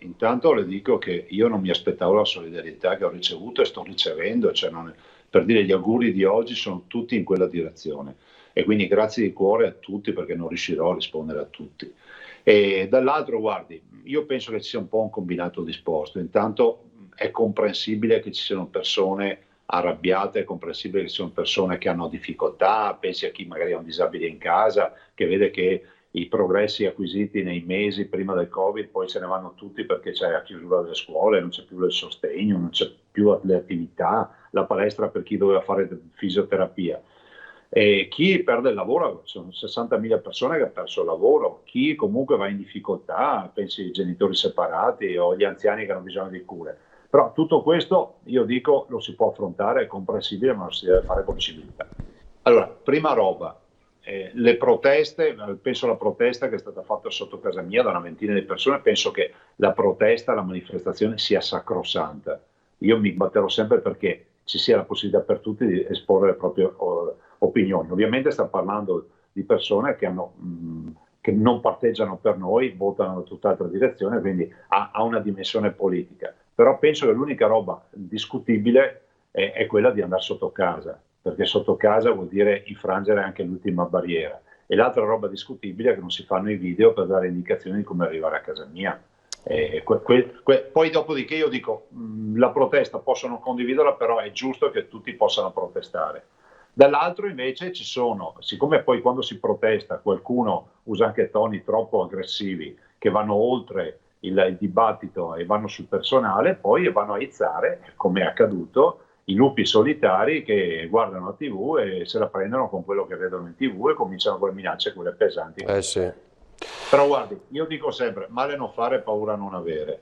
intanto le dico che io non mi aspettavo la solidarietà che ho ricevuto e sto ricevendo, per dire gli auguri di oggi sono tutti in quella direzione. E quindi grazie di cuore a tutti, perché non riuscirò a rispondere a tutti. E dall'altro, guardi, io penso che ci sia un po' un combinato disposto. Intanto è comprensibile che ci siano persone arrabbiate, è comprensibile che ci siano persone che hanno difficoltà, pensi a chi magari ha un disabile in casa, che vede che i progressi acquisiti nei mesi prima del Covid poi se ne vanno tutti perché c'è la chiusura delle scuole, non c'è più il sostegno, non c'è più le attività, la palestra per chi doveva fare fisioterapia. E chi perde il lavoro, sono 60.000 persone che hanno perso il lavoro, chi comunque va in difficoltà, pensi ai genitori separati o agli anziani che hanno bisogno di cure. Però tutto questo, io dico, lo si può affrontare, è comprensibile, ma lo si deve fare con civiltà. Allora, prima roba, le proteste, penso alla protesta che è stata fatta sotto casa mia da una ventina di persone, penso che la protesta, la manifestazione sia sacrosanta. Io mi batterò sempre perché ci sia la possibilità per tutti di esporre le proprie opinioni. Ovviamente stiamo parlando di persone che non parteggiano per noi, votano in tutt'altra direzione, quindi ha una dimensione politica. Però penso che l'unica roba discutibile è quella di andare sotto casa, perché sotto casa vuol dire infrangere anche l'ultima barriera. E l'altra roba discutibile è che non si fanno i video per dare indicazioni di come arrivare a casa mia. Poi dopodiché io dico, la protesta posso non condividerla, però è giusto che tutti possano protestare. Dall'altro invece ci sono, siccome poi quando si protesta qualcuno usa anche toni troppo aggressivi che vanno oltre il dibattito e vanno sul personale, poi vanno a aizzare, come è accaduto, i lupi solitari che guardano la TV e se la prendono con quello che vedono in TV e cominciano con le minacce, quelle pesanti. Sì. Però guardi, io dico sempre, male non fare, paura non avere.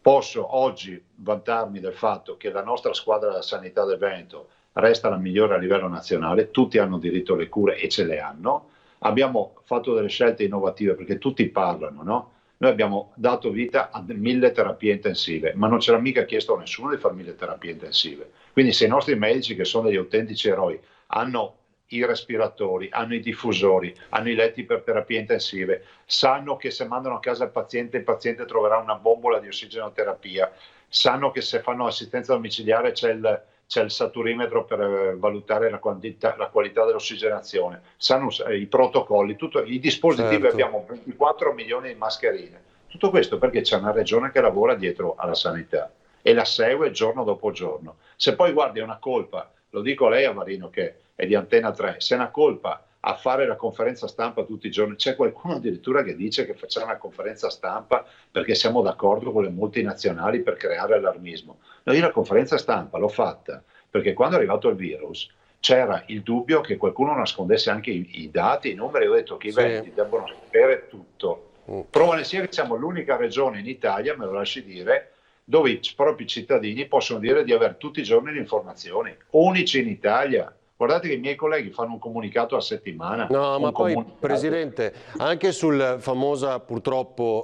Posso oggi vantarmi del fatto che la nostra squadra della sanità del Veneto resta la migliore a livello nazionale, tutti hanno diritto alle cure e ce le hanno. Abbiamo fatto delle scelte innovative perché tutti parlano, no? Noi abbiamo dato vita a 1000 terapie intensive, ma non c'era mica chiesto a nessuno di fare 1000 terapie intensive. Quindi se i nostri medici, che sono degli autentici eroi, hanno i respiratori, hanno i diffusori, hanno i letti per terapie intensive, sanno che se mandano a casa il paziente troverà una bombola di ossigenoterapia, sanno che se fanno assistenza domiciliare c'è il saturimetro per valutare la qualità dell'ossigenazione, sanno i protocolli, i dispositivi, certo. Abbiamo 24 milioni di mascherine. Tutto questo perché c'è una regione che lavora dietro alla sanità e la segue giorno dopo giorno. Se poi guardi è una colpa, lo dico a lei Avarino che è di Antena 3, se è una colpa a fare la conferenza stampa tutti i giorni, c'è qualcuno addirittura che dice che facciamo una conferenza stampa perché siamo d'accordo con le multinazionali per creare allarmismo. No, io la conferenza stampa l'ho fatta perché quando è arrivato il virus c'era il dubbio che qualcuno nascondesse anche i dati, i numeri, ho detto che i Veneti debbono sapere tutto. Prova ne sia che siamo l'unica regione in Italia, me lo lasci dire, dove i propri cittadini possono dire di avere tutti i giorni le informazioni, unici in Itelia. Guardate che i miei colleghi fanno un comunicato a settimana. No, ma poi, Presidente, anche sul famoso, purtroppo,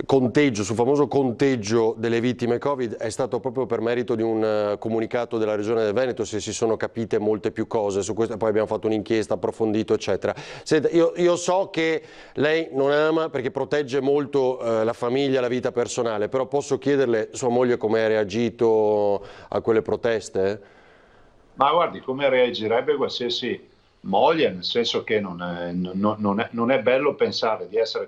conteggio, sul famoso conteggio delle vittime Covid, è stato proprio per merito di un comunicato della Regione del Veneto, se si sono capite molte più cose su questo, poi abbiamo fatto un'inchiesta approfondito, eccetera. Senta, io so che lei non ama perché protegge molto la famiglia, la vita personale, però posso chiederle sua moglie come ha reagito a quelle proteste? Ma guardi, come reagirebbe qualsiasi moglie, nel senso che non è bello pensare di essere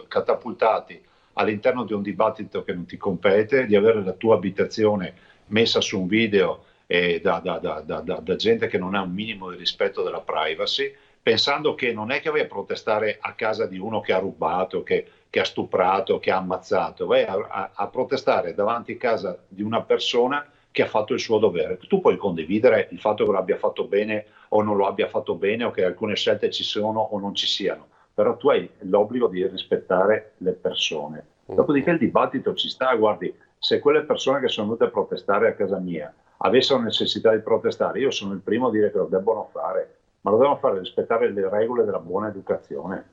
catapultati all'interno di un dibattito che non ti compete, di avere la tua abitazione messa su un video da gente che non ha un minimo di rispetto della privacy, pensando che non è che vai a protestare a casa di uno che ha rubato, che ha stuprato, che ha ammazzato, vai a protestare davanti a casa di una persona che ha fatto il suo dovere. Tu puoi condividere il fatto che lo abbia fatto bene o non lo abbia fatto bene, o che alcune scelte ci sono o non ci siano, però tu hai l'obbligo di rispettare le persone. Dopodiché il dibattito ci sta, guardi, se quelle persone che sono venute a protestare a casa mia avessero necessità di protestare, io sono il primo a dire che lo debbono fare, ma lo devono fare rispettare le regole della buona educazione.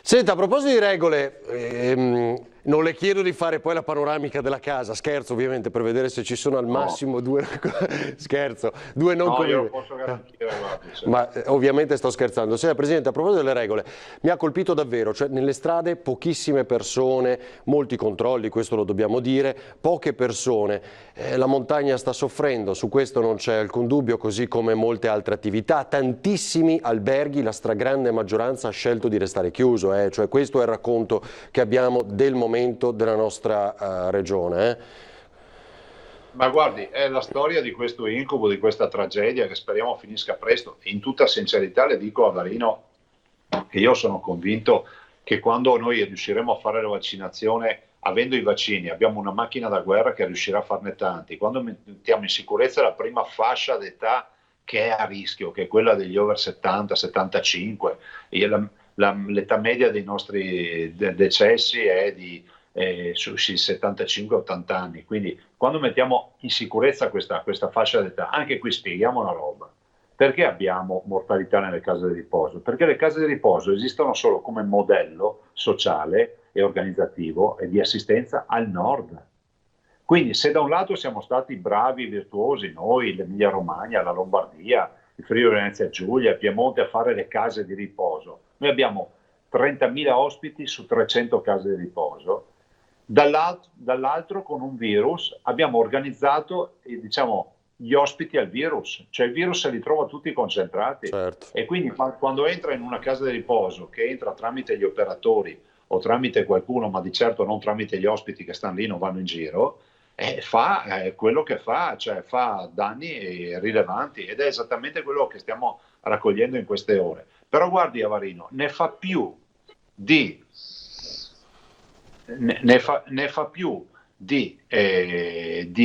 Senta, a proposito di regole, non le chiedo di fare poi la panoramica della casa, scherzo ovviamente, per vedere se ci sono al massimo due non conviventi. Io lo posso garantire, guardi, ma ovviamente sto scherzando. Senta Presidente, a proposito delle regole, mi ha colpito davvero, cioè nelle strade pochissime persone, molti controlli, questo lo dobbiamo dire, poche persone, la montagna sta soffrendo, su questo non c'è alcun dubbio, così come molte altre attività, tantissimi alberghi, la stragrande maggioranza ha scelto di restare chiuso, cioè questo è il racconto che abbiamo del momento della nostra regione. Ma guardi, è la storia di questo incubo, di questa tragedia che speriamo finisca presto. In tutta sincerità le dico a Avarino che io sono convinto che quando noi riusciremo a fare la vaccinazione, avendo i vaccini, abbiamo una macchina da guerra che riuscirà a farne tanti. Quando mettiamo in sicurezza la prima fascia d'età che è a rischio, che è quella degli over 70, 75, l'età media dei nostri decessi è sui 75-80 anni, quindi quando mettiamo in sicurezza questa fascia d'età, anche qui spieghiamo una roba, Perché abbiamo mortalità nelle case di riposo? Perché le case di riposo esistono solo come modello sociale e organizzativo e di assistenza al nord. Quindi se da un lato siamo stati bravi, virtuosi, noi, l'Emilia Romagna, la Lombardia, il Friuli Venezia Giulia, il Piemonte a fare le case di riposo, noi abbiamo 30.000 ospiti su 300 case di riposo, dall'altro con un virus abbiamo organizzato diciamo, gli ospiti al virus, cioè il virus se li trova tutti concentrati. Certo. E quindi quando entra in una casa di riposo, che entra tramite gli operatori o tramite qualcuno, ma di certo non tramite gli ospiti che stanno lì, non vanno in giro, fa quello che fa, cioè fa danni rilevanti, ed è esattamente quello che stiamo raccogliendo in queste ore. Però guardi Avarino, ne fa più di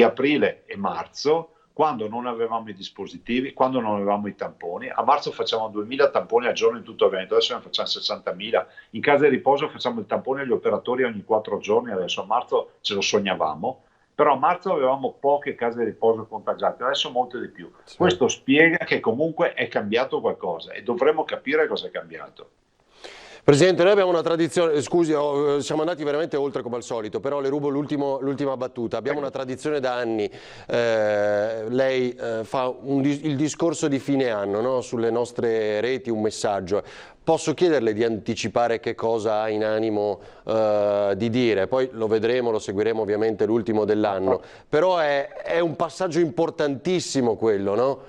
aprile e marzo, quando non avevamo i dispositivi, quando non avevamo i tamponi. A marzo facciamo 2.000 tamponi al giorno in tutto il Veneto, adesso ne facciamo 60.000. In casa di riposo facciamo il tampone agli operatori ogni 4 giorni, adesso a marzo ce lo sognavamo, però a marzo avevamo poche case di riposo contagiate, adesso molte di più. Sì. Questo spiega che comunque è cambiato qualcosa e dovremmo capire cosa è cambiato. Presidente, noi abbiamo una tradizione, scusi, siamo andati veramente oltre come al solito, però le rubo l'ultima battuta. Abbiamo una tradizione da anni, lei fa il discorso di fine anno, no? Sulle nostre reti, un messaggio. Posso chiederle di anticipare che cosa ha in animo di dire? Poi lo vedremo, lo seguiremo ovviamente l'ultimo dell'anno, però è un passaggio importantissimo quello, no?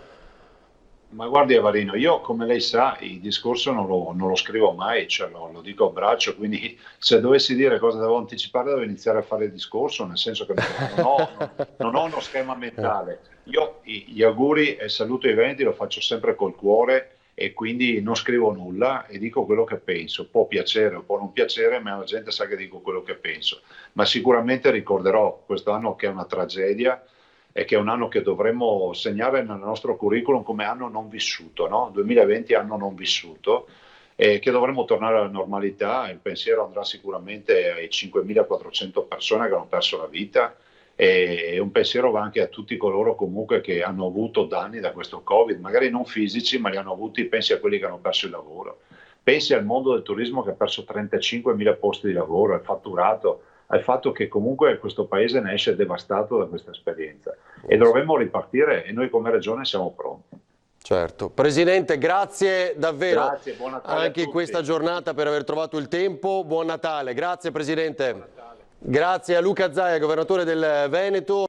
Ma guardi Avarino, io come lei sa il discorso non lo scrivo mai, cioè lo dico a braccio, quindi se dovessi dire cosa devo anticipare devo iniziare a fare il discorso, nel senso che non ho uno schema mentale. Io gli auguri e saluto i veneti lo faccio sempre col cuore e quindi non scrivo nulla e dico quello che penso. Può piacere o può non piacere, ma la gente sa che dico quello che penso. Ma sicuramente ricorderò questo anno che è una tragedia, e che è un anno che dovremmo segnare nel nostro curriculum come anno non vissuto, no? 2020 anno non vissuto, e che dovremmo tornare alla normalità. Il pensiero andrà sicuramente ai 5.400 persone che hanno perso la vita, e un pensiero va anche a tutti coloro comunque che hanno avuto danni da questo Covid, magari non fisici, ma li hanno avuti. Pensi a quelli che hanno perso il lavoro, pensi al mondo del turismo che ha perso 35.000 posti di lavoro, al fatturato, al fatto che comunque questo paese ne esce devastato da questa esperienza e dovremmo ripartire, e noi come Regione siamo pronti. Certo. Presidente, grazie davvero. Grazie, buon Natale anche in questa giornata per aver trovato il tempo. Buon Natale. Grazie Presidente. Buon Natale. Grazie a Luca Zaia, governatore del Veneto.